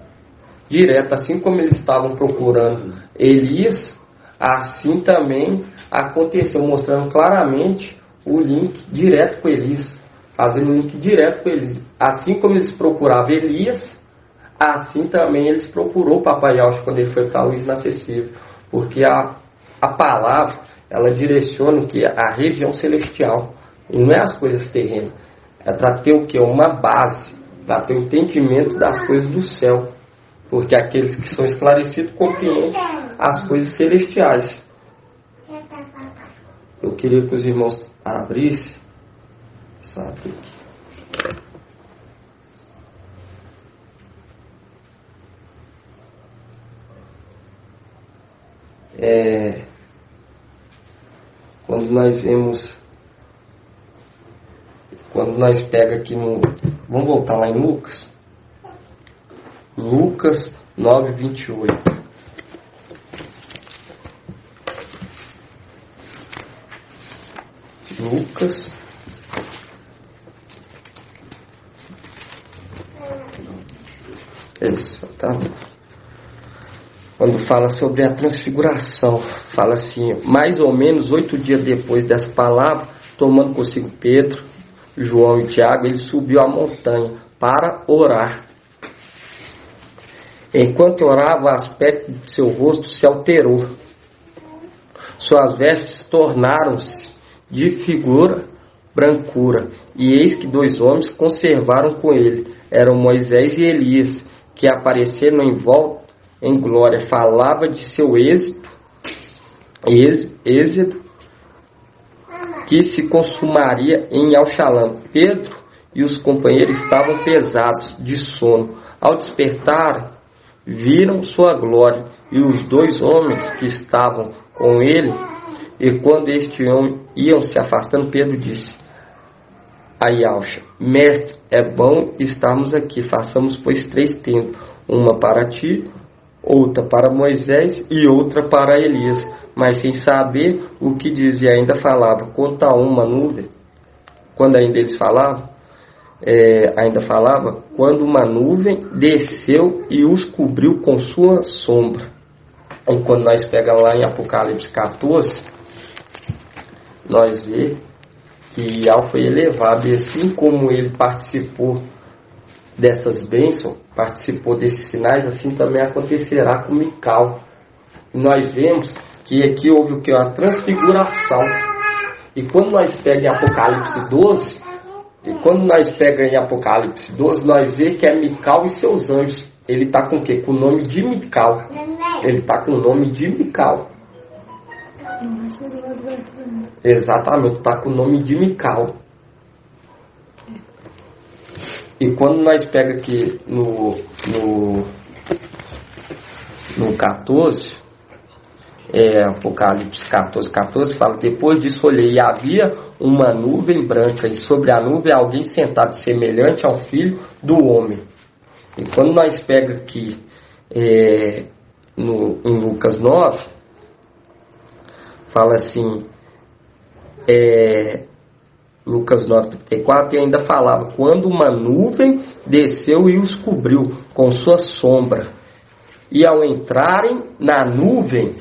Direto, assim como eles estavam procurando Elias, assim também aconteceu, mostrando claramente o link direto com Elias. Fazendo um link direto com Elias. Assim como eles procuravam Elias, assim também eles procurou o Papai Yahushua quando ele foi para a luz inacessível. Porque a palavra, ela direciona o que? A região celestial. E não é as coisas terrenas. É para ter o que? Uma base. Para ter o entendimento das coisas do céu. Porque aqueles que são esclarecidos compreendem as coisas celestiais. Eu queria que os irmãos abrissem. Sabe aqui. Quando nós pega aqui no... Vamos voltar lá em Lucas. Lucas 9:28. Lucas. Exatamente. Quando fala sobre a transfiguração, fala assim, mais ou menos 8 dias depois dessa palavra, tomando consigo Pedro, João e Tiago, ele subiu a montanha para orar. Enquanto orava, o aspecto de seu rosto se alterou. Suas vestes tornaram-se de figura brancura, e eis que 2 homens conservaram com ele, eram Moisés e Elias, que apareceram em volta em glória. Falava de seu êxito que se consumaria em Alxalam. Pedro e os companheiros estavam pesados de sono. Ao despertar, viram sua glória e os 2 homens que estavam com ele. E quando estes iam se afastando, Pedro disse a Yahushua, mestre, é bom estarmos aqui, façamos pois 3 tendas, uma para ti, outra para Moisés e outra para Elias. Mas sem saber o que dizia, ainda falava, quanto a uma nuvem, quando ainda eles falavam, quando uma nuvem desceu e os cobriu com sua sombra. E quando nós pegamos lá em Apocalipse 14, nós vemos que Yahweh foi elevado, e assim como ele participou dessas bênçãos, participou desses sinais, assim também acontecerá com Mical. E nós vemos que aqui houve o que? A transfiguração. E quando nós pegamos em Apocalipse 12, nós vemos que é Mical e seus anjos. Ele está com o quê? Com o nome de Mical. Ele está com o nome de Mical. Exatamente, está com o nome de Mical. E quando nós pega aqui no 14, Apocalipse 14, fala, depois disso olhei e havia uma nuvem branca, e sobre a nuvem alguém sentado semelhante ao Filho do Homem. E quando nós pega aqui em Lucas 9, fala assim, Lucas 9:34, e ainda falava, quando uma nuvem desceu e os cobriu com sua sombra, e ao entrarem na nuvem,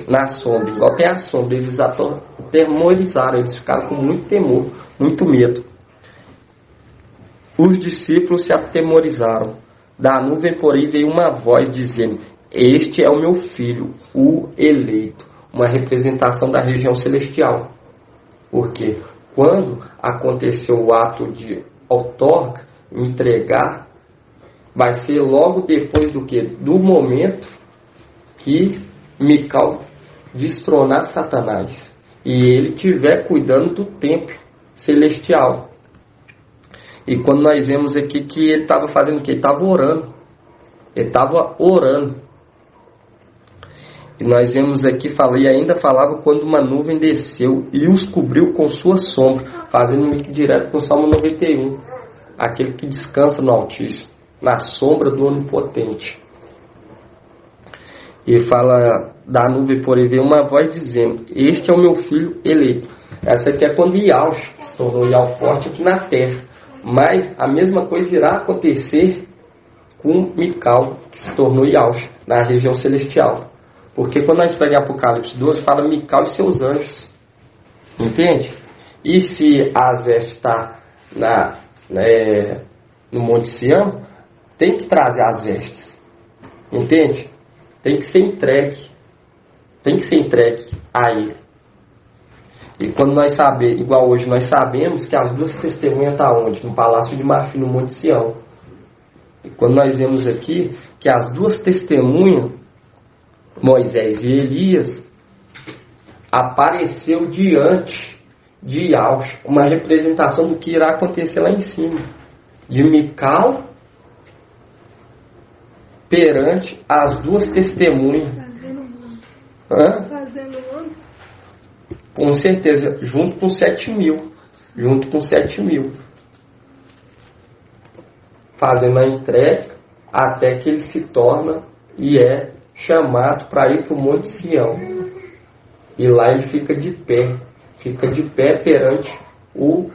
na sombra, igual tem a sombra, eles atemorizaram, eles ficaram com muito temor, muito medo. Os discípulos se atemorizaram. Da nuvem, porém, veio uma voz dizendo, este é o meu filho, o eleito. Uma representação da região celestial. Porque quando aconteceu o ato de outorga, entregar, vai ser logo depois do que? Do momento que Mical destronar Satanás e ele estiver cuidando do templo celestial. E quando nós vemos aqui que ele estava fazendo o que? Ele estava orando. Ele estava orando. E nós vemos aqui, e ainda falava quando uma nuvem desceu e os cobriu com sua sombra, fazendo um link direto com o Salmo 91. Aquele que descansa no Altíssimo, na sombra do Onipotente. E fala da nuvem, porém, veio uma voz dizendo: este é o meu filho eleito. Essa aqui é quando Yaush se tornou Yau forte aqui na terra. Mas a mesma coisa irá acontecer com Mical, que se tornou Yaush na região celestial. Porque quando nós pegamos Apocalipse 12, fala Mical e seus anjos. Entende? E se Azeste está no Monte Sião, tem que trazer as vestes. Entende? Tem que ser entregue. Tem que ser entregue a ele. E quando nós sabemos, igual hoje, nós sabemos que as duas testemunhas estão onde? No Palácio de Marfim, no Monte Sião. E quando nós vemos aqui que as duas testemunhas, Moisés e Elias, apareceu diante de Yaush, uma representação do que irá acontecer lá em cima. De Mical perante as duas testemunhas. Fazendo ano? Com certeza, junto com 7.000. Junto com 7.000. Fazendo a entrega até que ele se torna e é chamado para ir para o Monte Sião. E lá ele fica de pé. Fica de pé perante o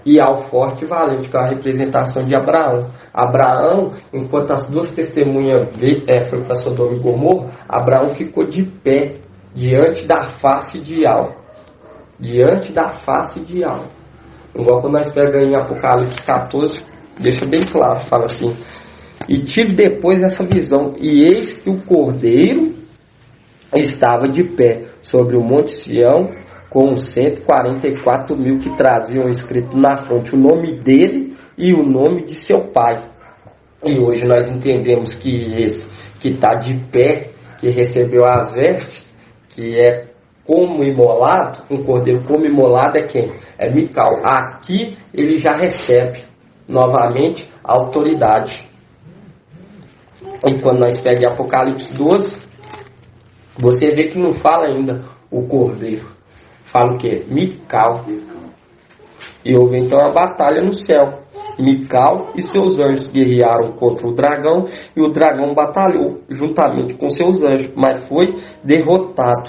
Ial forte e valente, que é a representação de Abraão. Abraão, enquanto as duas testemunhas foram para Sodoma e Gomorra, Abraão ficou de pé diante da face de Ial. Diante da face de Ial. Igual quando nós pegamos em Apocalipse 14, deixa bem claro, fala assim: e tive depois essa visão, e eis que o Cordeiro estava de pé sobre o Monte Sião, com os 144.000 que traziam escrito na fronte o nome dele e o nome de seu pai. E hoje nós entendemos que esse que está de pé, que recebeu as vestes, que é como imolado, um cordeiro como imolado é quem? É Mical. Aqui ele já recebe novamente a autoridade. E quando nós pegamos Apocalipse 12, você vê que não fala ainda o cordeiro. Fala o quê? Mical. E houve então a batalha no céu. Mical e seus anjos guerrearam contra o dragão, e o dragão batalhou juntamente com seus anjos, mas foi derrotado.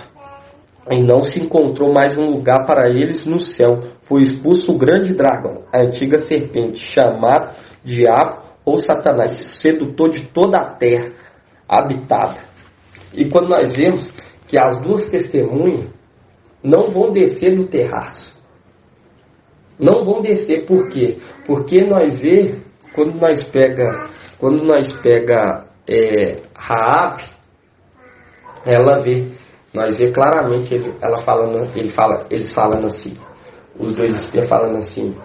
E não se encontrou mais um lugar para eles no céu. Foi expulso o grande dragão, a antiga serpente, chamado Diabo ou Satanás, sedutor de toda a terra habitada. E quando nós vemos que as duas testemunhas não vão descer do terraço. Não vão descer, por quê? Porque nós vê, quando nós pega Raabe, nós vê claramente eles falando assim, os dois espias falando assim: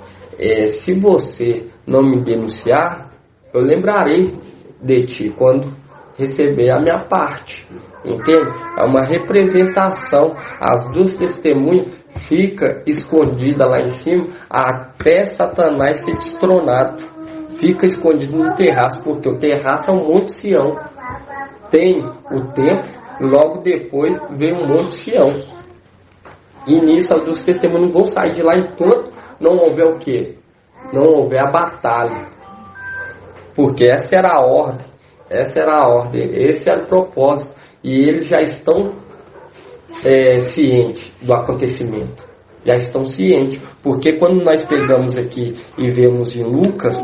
se você não me denunciar, eu lembrarei de ti quando receber a minha parte. Entende? É uma representação. As duas testemunhas fica escondida lá em cima até Satanás ser destronado. Fica escondido no terraço, porque o terraço é um Monte Sião. Tem o templo e logo depois vem um Monte Sião. E nisso as duas testemunhas vão sair de lá enquanto não houver o quê? Não houver a batalha. Porque essa era a ordem. Essa era a ordem. Esse era o propósito. E eles já estão cientes do acontecimento. Já estão cientes. Porque quando nós pegamos aqui e vemos em Lucas,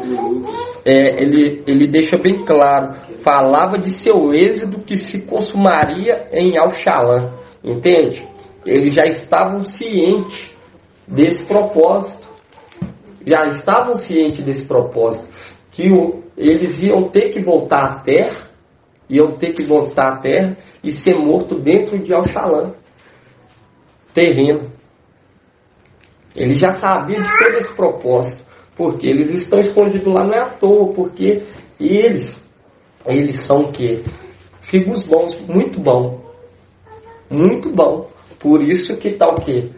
ele deixa bem claro. Falava de seu êxodo que se consumaria em Al-Shalom. Entende? Eles já estavam cientes desse propósito. Já estavam cientes desse propósito. Que eles iam ter que voltar à terra. Iam ter que voltar à terra e ser morto dentro de Al-Shalom. Terreno. Ele já sabia de todo esse propósito, porque eles estão escondidos lá não é à toa, porque eles são o quê? Filhos bons, muito bom. Muito bom. Por isso que está o quê?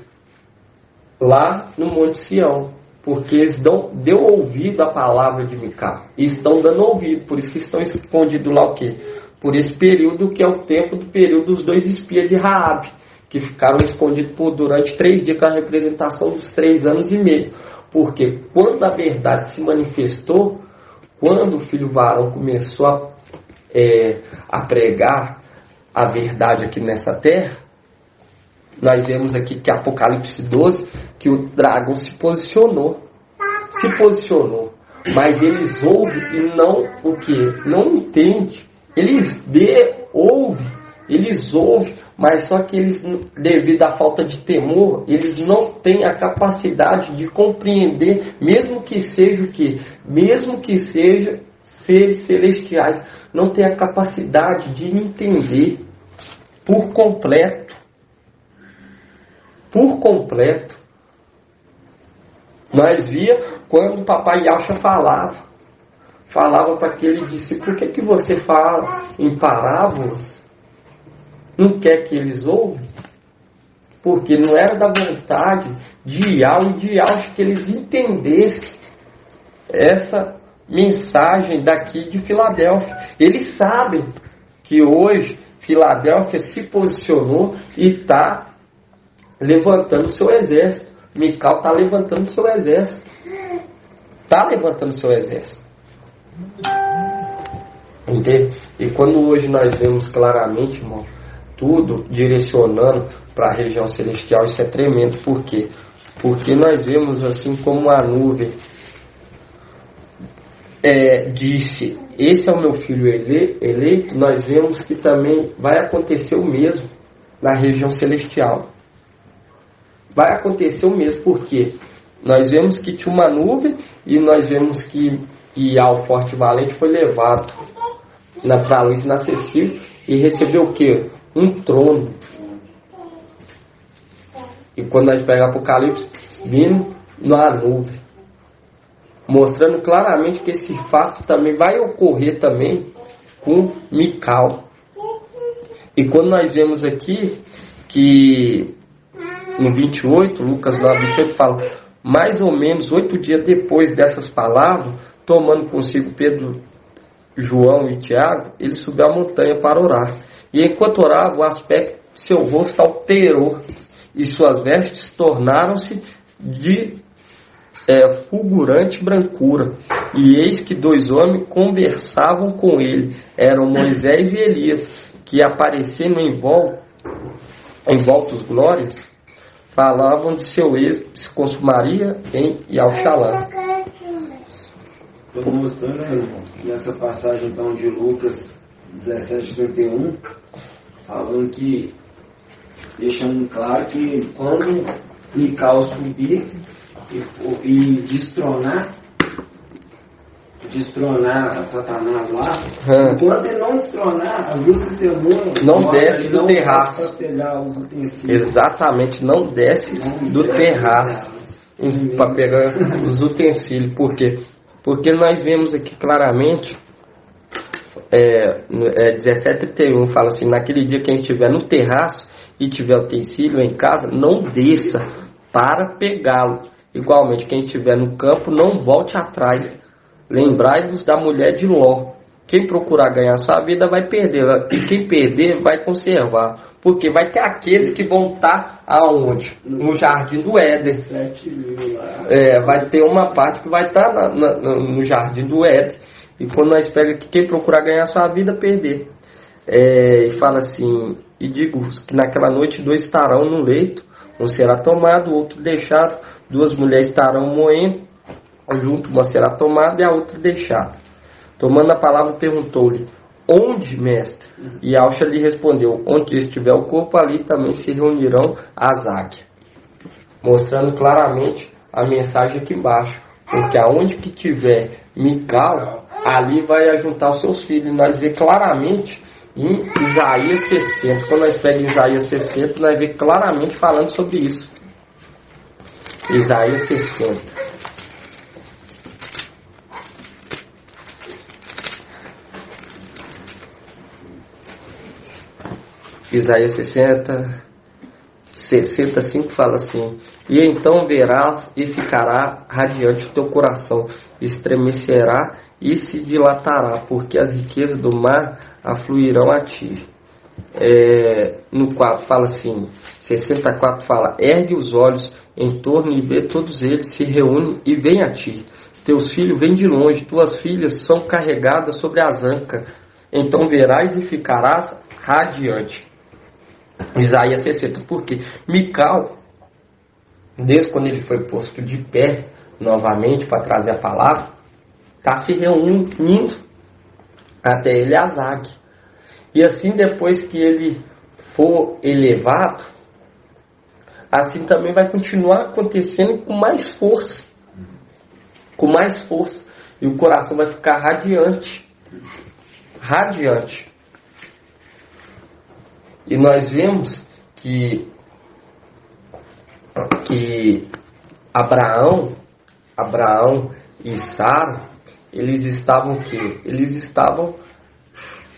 Lá no Monte Sião. Porque eles deu ouvido à palavra de Mical. E estão dando ouvido. Por isso que estão escondidos lá o quê? Por esse período que é o tempo do período dos 2 espias de Raabe, que ficaram escondidos durante 3 dias, com a representação dos 3 anos e meio. Porque quando a verdade se manifestou, quando o filho varão começou a pregar a verdade aqui nessa terra, nós vemos aqui que Apocalipse 12, que o dragão se posicionou, mas eles ouvem e não o quê? Não entendem. Eles ouvem, mas só que eles, devido à falta de temor, eles não têm a capacidade de compreender, mesmo que seja o quê? Mesmo que seja seres celestiais, não tem a capacidade de entender por completo. Nós via quando o papai Yalcha falava para aquele discípulo: por que você fala em parábolas? Não quer que eles ouvem? Porque não era da vontade de Yalcha que eles entendessem essa mensagem daqui de Filadélfia. Eles sabem que hoje Filadélfia se posicionou e está levantando seu exército. Mical está levantando seu exército. Entende? E quando hoje nós vemos claramente, irmão, tudo direcionando para a região celestial, isso é tremendo. Por quê? Porque nós vemos assim como a nuvem disse: esse é o meu filho eleito. Nós vemos que também vai acontecer o mesmo na região celestial. Vai acontecer o mesmo, porque nós vemos que tinha uma nuvem e nós vemos que Ial forte e valente foi levado para a luz inacessível e recebeu o quê? Um trono. E quando nós pegamos Apocalipse, vindo na nuvem, mostrando claramente que esse fato também vai ocorrer também com Mical. E quando nós vemos aqui que no 28, Lucas 9, 28 fala: mais ou menos 8 dias depois dessas palavras, tomando consigo Pedro, João e Tiago, ele subiu a montanha para orar. E enquanto orava, o aspecto de seu rosto alterou, e suas vestes tornaram-se de fulgurante brancura. E eis que 2 homens conversavam com ele, eram Moisés e Elias, que aparecendo em voltos glórias, falavam de seu êxito que se consumaria em Yalchalã. Estou mostrando nessa passagem então de Lucas 17:31, falando que, deixando claro que quando Mical subir e destronar Satanás lá, enquanto ele não destronar, a luz que você não desce do terraço. Exatamente, não desce do terraço para pegar os utensílios. Por quê? Porque nós vemos aqui claramente 17:31 fala assim: naquele dia quem estiver no terraço e tiver utensílio em casa, não desça para pegá-lo. Igualmente, quem estiver no campo, não volte atrás. Lembrai-vos da mulher de Ló. Quem procurar ganhar sua vida vai perder, e quem perder vai conservar. Porque vai ter aqueles que vão estar aonde? No jardim do Éden. Vai ter uma parte que vai estar no jardim do Éden. E quando nós pegamos que quem procurar ganhar sua vida, perder. E fala assim: e digo que naquela noite 2 estarão no leito, um será tomado, o outro deixado, 2 mulheres estarão moendo junto, uma será tomada e a outra deixada. Tomando a palavra, perguntou-lhe: onde, mestre? E Yalcha lhe respondeu: onde estiver o corpo, ali também se reunirão as águias. Mostrando claramente a mensagem aqui embaixo. Porque aonde que tiver Mical, ali vai ajuntar os seus filhos. Nós vemos claramente em Isaías 60. Quando nós pegamos Isaías 60, nós vemos claramente falando sobre isso. Isaías 60. Isaías 65 fala assim: e então verás e ficará radiante o teu coração, estremecerá e se dilatará, porque as riquezas do mar afluirão a ti. No 4 fala assim, 64 fala: ergue os olhos em torno e vê, todos eles se reúnem e vêm a ti. Teus filhos vêm de longe, tuas filhas são carregadas sobre as ancas. Então verás e ficarás radiante. Isaías 60, porque Mical, desde quando ele foi posto de pé novamente para trazer a palavra, está se reunindo até Eleazar. E assim, depois que ele for elevado, assim também vai continuar acontecendo com mais força. Com mais força. E o coração vai ficar radiante. Radiante. E nós vemos que Abraão e Sara, eles estavam o quê? Eles estavam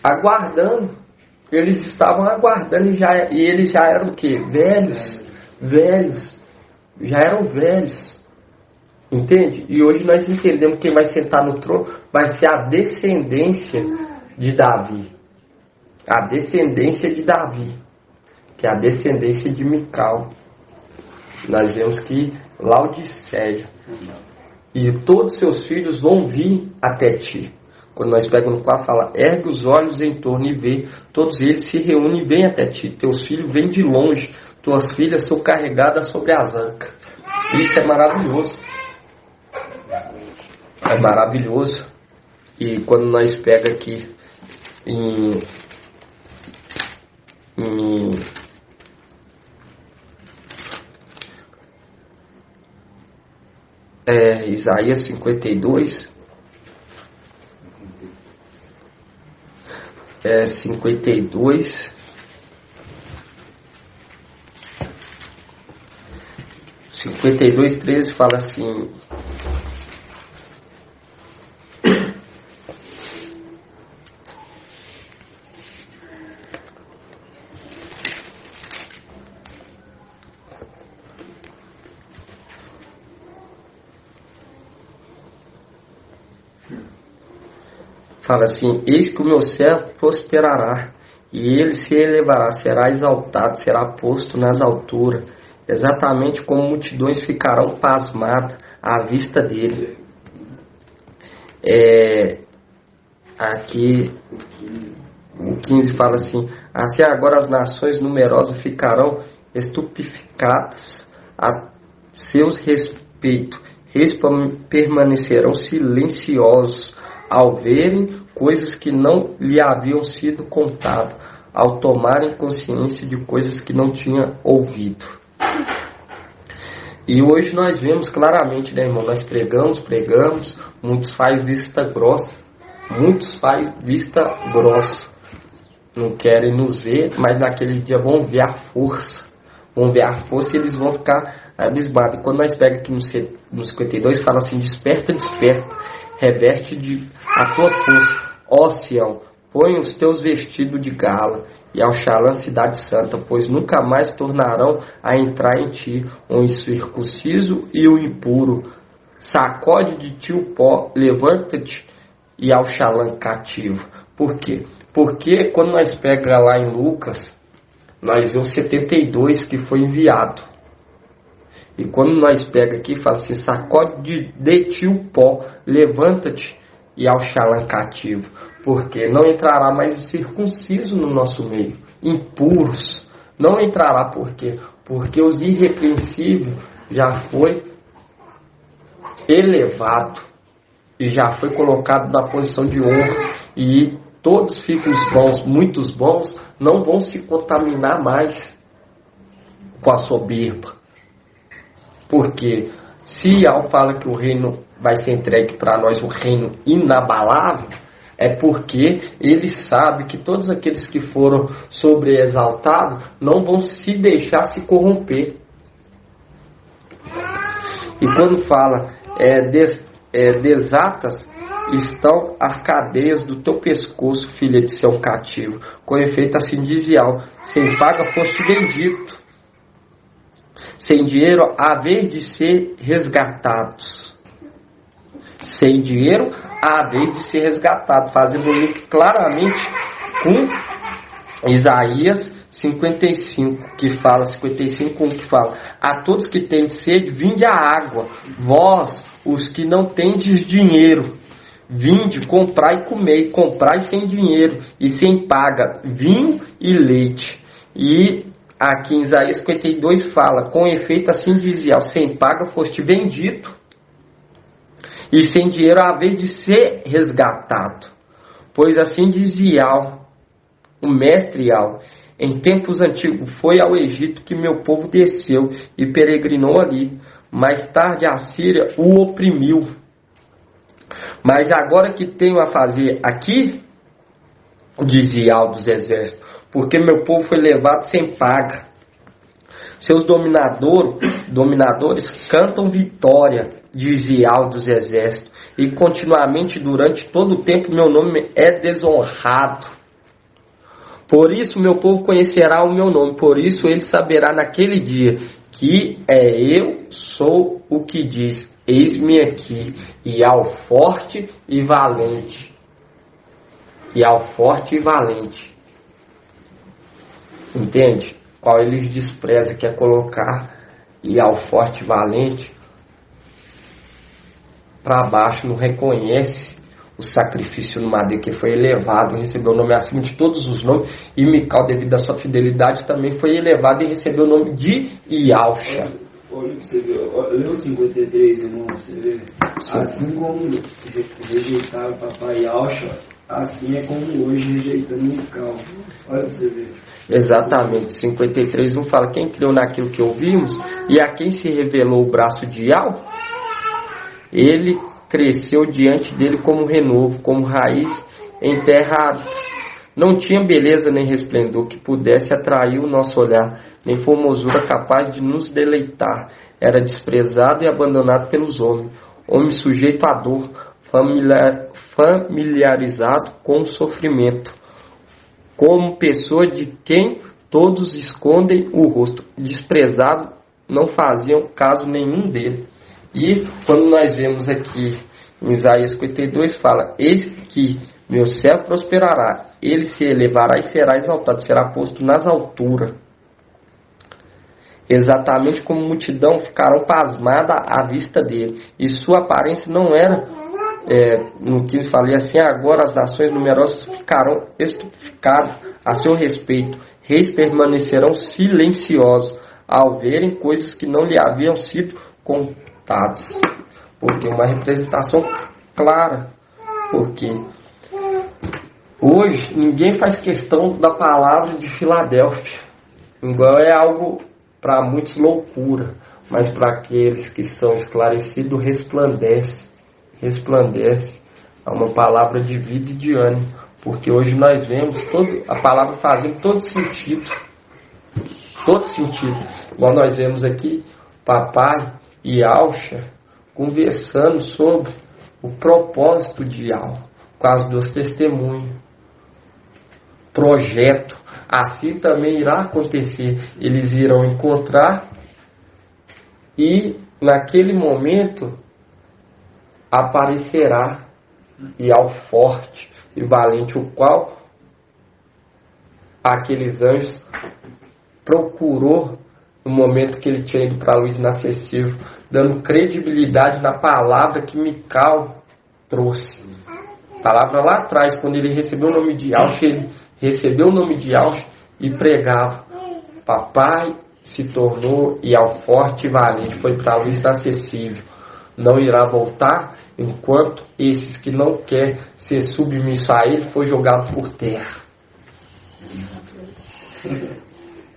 aguardando. Eles estavam aguardando e eles já eram o quê? Velhos. Já eram velhos. Entende? E hoje nós entendemos que quem vai sentar no trono vai ser a descendência de Davi. A descendência de Davi, que é a descendência de Mical. Nós vemos que Laodiceia. E todos seus filhos vão vir até ti. Quando nós pegamos no 4, fala: ergue os olhos em torno e vê, todos eles se reúnem e vêm até ti. Teus filhos vêm de longe, tuas filhas são carregadas sobre as ancas. Isso é maravilhoso. É maravilhoso. E quando nós pegamos aqui em Isaías 52, 52:13 fala assim: eis que o meu servo prosperará, e ele se elevará, será exaltado, será posto nas alturas, exatamente como multidões ficarão pasmadas à vista dele. Aqui o 15 fala assim: assim agora as nações numerosas ficarão estupefatas a seus respeitos, eles permanecerão silenciosos ao verem coisas que não lhe haviam sido contadas, ao tomarem consciência de coisas que não tinham ouvido. E hoje nós vemos claramente, né, irmão? Nós pregamos, muitos fazem vista grossa, não querem nos ver, mas naquele dia vão ver a força, e eles vão ficar abismados. E quando nós pegamos aqui no 52, fala assim: desperta, reveste de a tua força, ó Sião, põe os teus vestidos de gala, e ao Xalã, cidade santa, pois nunca mais tornarão a entrar em ti o incircunciso e o impuro. Sacode de ti o pó, levanta-te, e ao Xalã cativo. Por quê? Porque quando nós pegamos lá em Lucas, nós vemos 72 que foi enviado. E quando nós pega aqui, fala assim: sacode de ti o pó, levanta-te, e ao Xalã cativo. Porque não entrará mais circunciso no nosso meio, impuros. Não entrará, por quê? Porque os irrepreensíveis já foi elevado e já foi colocado na posição de honra. E todos ficam os bons, muitos bons, não vão se contaminar mais com a soberba. Porque se Al fala que o reino vai ser entregue para nós, o reino inabalável, é porque ele sabe que todos aqueles que foram sobreexaltados não vão se deixar se corromper. E quando fala desatas estão as cadeias do teu pescoço, filha de seu cativo. Com efeito, assim dizia, sem paga foste vendido, sem dinheiro a vez de ser resgatados. Sem dinheiro a vez de ser resgatado, fazendo um link claramente com Isaías 55, que fala, 55:1, que fala: a todos que têm sede, vinde a água, vós, os que não tendes dinheiro, vinde, comprai e comei, comprai sem dinheiro e sem paga, vinho e leite. E aqui em Isaías 52 fala: com efeito assim dizia, sem paga foste vendido, e sem dinheiro a vez de ser resgatado. Pois assim dizia o mestre em tempos antigos, foi ao Egito que meu povo desceu e peregrinou ali. Mais tarde a Síria o oprimiu. Mas agora que tenho a fazer aqui, dizia dos exércitos, porque meu povo foi levado sem paga. Seus dominadores cantam vitória, dizia dos exércitos, e continuamente durante todo o tempo meu nome é desonrado. Por isso meu povo conhecerá o meu nome, por isso ele saberá naquele dia que eu sou o que diz, eis-me aqui, e ao forte e valente. E ao forte e valente. Entende? Qual eles despreza, quer colocar, e ao forte e valente, para baixo, não reconhece o sacrifício no madeiro, que foi elevado, recebeu o nome acima de todos os nomes, e Mical, devido à sua fidelidade, também foi elevado e recebeu o nome de Ialcha. Olha pra você ver, lê o 53, irmão, você vê. Sim. Assim como rejeitaram o papai Ialcha, assim é como hoje rejeitando Mical. Olha pra você ver. Exatamente, 53:1 fala: quem criou naquilo que ouvimos, e a quem se revelou o braço de Ial, ele cresceu diante dele como renovo, como raiz enterrada. Não tinha beleza nem resplendor que pudesse atrair o nosso olhar, nem formosura capaz de nos deleitar. Era desprezado e abandonado pelos homens, homem sujeito à dor, familiarizado com o sofrimento, como pessoa de quem todos escondem o rosto, desprezado, não faziam caso nenhum dele. E quando nós vemos aqui em Isaías 52, fala: eis que meu céu prosperará, ele se elevará e será exaltado, será posto nas alturas. Exatamente como multidão ficarão pasmada à vista dele, e sua aparência não era, no 15 falei assim: agora as nações numerosas ficarão estupefadas a seu respeito, reis permanecerão silenciosos ao verem coisas que não lhe haviam sido contadas. Porque uma representação clara, porque hoje ninguém faz questão da palavra de Filadélfia, igual é algo para muitos loucura, mas para aqueles que são esclarecidos resplandece, é uma palavra de vida e de ânimo, porque hoje nós vemos a palavra fazendo todo sentido, igual nós vemos aqui papai e Ialcha conversando sobre o propósito de Ial, com as duas testemunhas, projeto. Assim também irá acontecer, eles irão encontrar e naquele momento aparecerá Ial forte e valente, o qual aqueles anjos procurou no momento que ele tinha ido para a luz inacessível, dando credibilidade na palavra que Mical trouxe. A palavra lá atrás, quando ele recebeu o nome de Ialcha, ele recebeu o nome de Ialcha e pregava: papai se tornou Ial forte e valente, foi para a luz inacessível, não irá voltar enquanto esses que não querem ser submissos a ele for jogado por terra.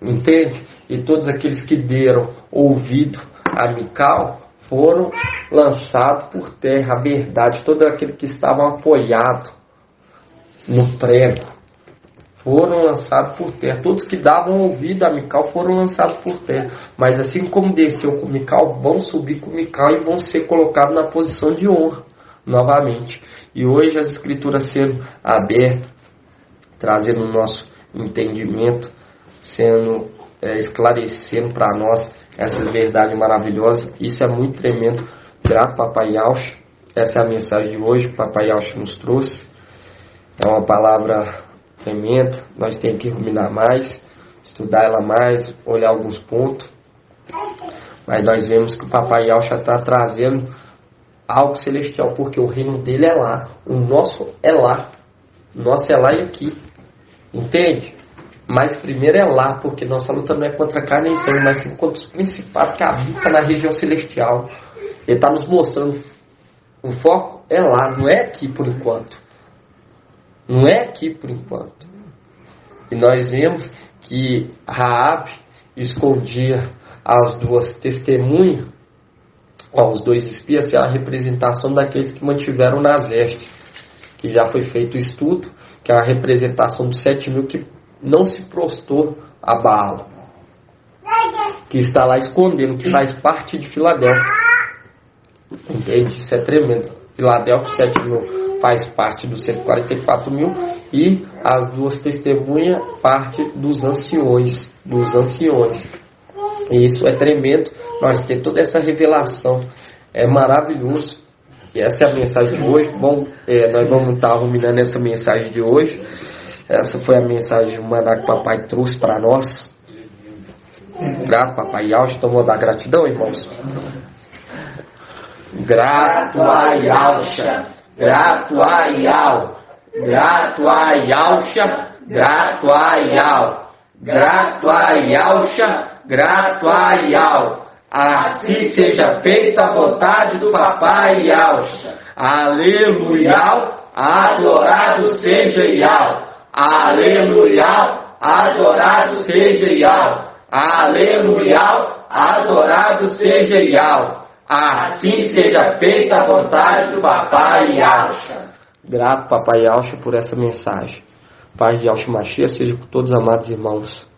Entende? E todos aqueles que deram ouvido a Mical foram lançados por terra. A verdade, todo aquele que estava apoiado no prego foram lançados por terra. Todos que davam ouvido a Mical foram lançados por terra. Mas assim como desceu com Mical, vão subir com Mical e vão ser colocados na posição de honra novamente. E hoje as escrituras sendo abertas, trazendo o nosso entendimento, sendo esclarecendo para nós essas verdades maravilhosas. Isso é muito tremendo. Grato Papai Yaucha. Essa é a mensagem de hoje que o Papai Yaucha nos trouxe. É uma palavra tremenda. Nós temos que ruminar mais, estudar ela mais, olhar alguns pontos. Mas nós vemos que o Papai Yaucha está trazendo algo celestial, porque o reino dele é lá. O nosso é lá. O nosso é lá e aqui. Entende? Mas primeiro é lá, porque nossa luta não é contra a carne nem sangue, mas sim contra os principados que habitam na região celestial. Ele está nos mostrando, o foco é lá, não é aqui por enquanto. Não é aqui por enquanto. E nós vemos que Raabe escondia as duas testemunhas, os dois espias, é a representação daqueles que mantiveram nas vestes, que já foi feito o estudo, que é a representação dos 7.000 que não se prostou a Baal, que está lá escondendo, que faz parte de Filadélfia. Entende? Isso é tremendo. Filadélfia, 7.000 faz parte dos 144.000 e as duas testemunhas parte dos anciões. E isso é tremendo. Nós temos toda essa revelação. É maravilhoso. E essa é a mensagem de hoje. Bom, nós vamos estar ruminando essa mensagem de hoje. Essa foi a mensagem humana que o papai trouxe para nós. Grato, Papai Yaucha. Então vou dar gratidão, irmãos. Grato a Yaucha, grato a Yau, grato a Yaucha, grato a Yau, grato a Yaucha, grato a Yau. Assim seja feita a vontade do Papai Yaucha. Aleluia, adorado seja Yau. Aleluia, adorado seja Yau. Aleluia, adorado seja Yau. Assim seja feita a vontade do Papai Yaucha. Grato, Papai Yaucha, por essa mensagem. Paz de Yaucha Mashiach seja com todos os amados irmãos.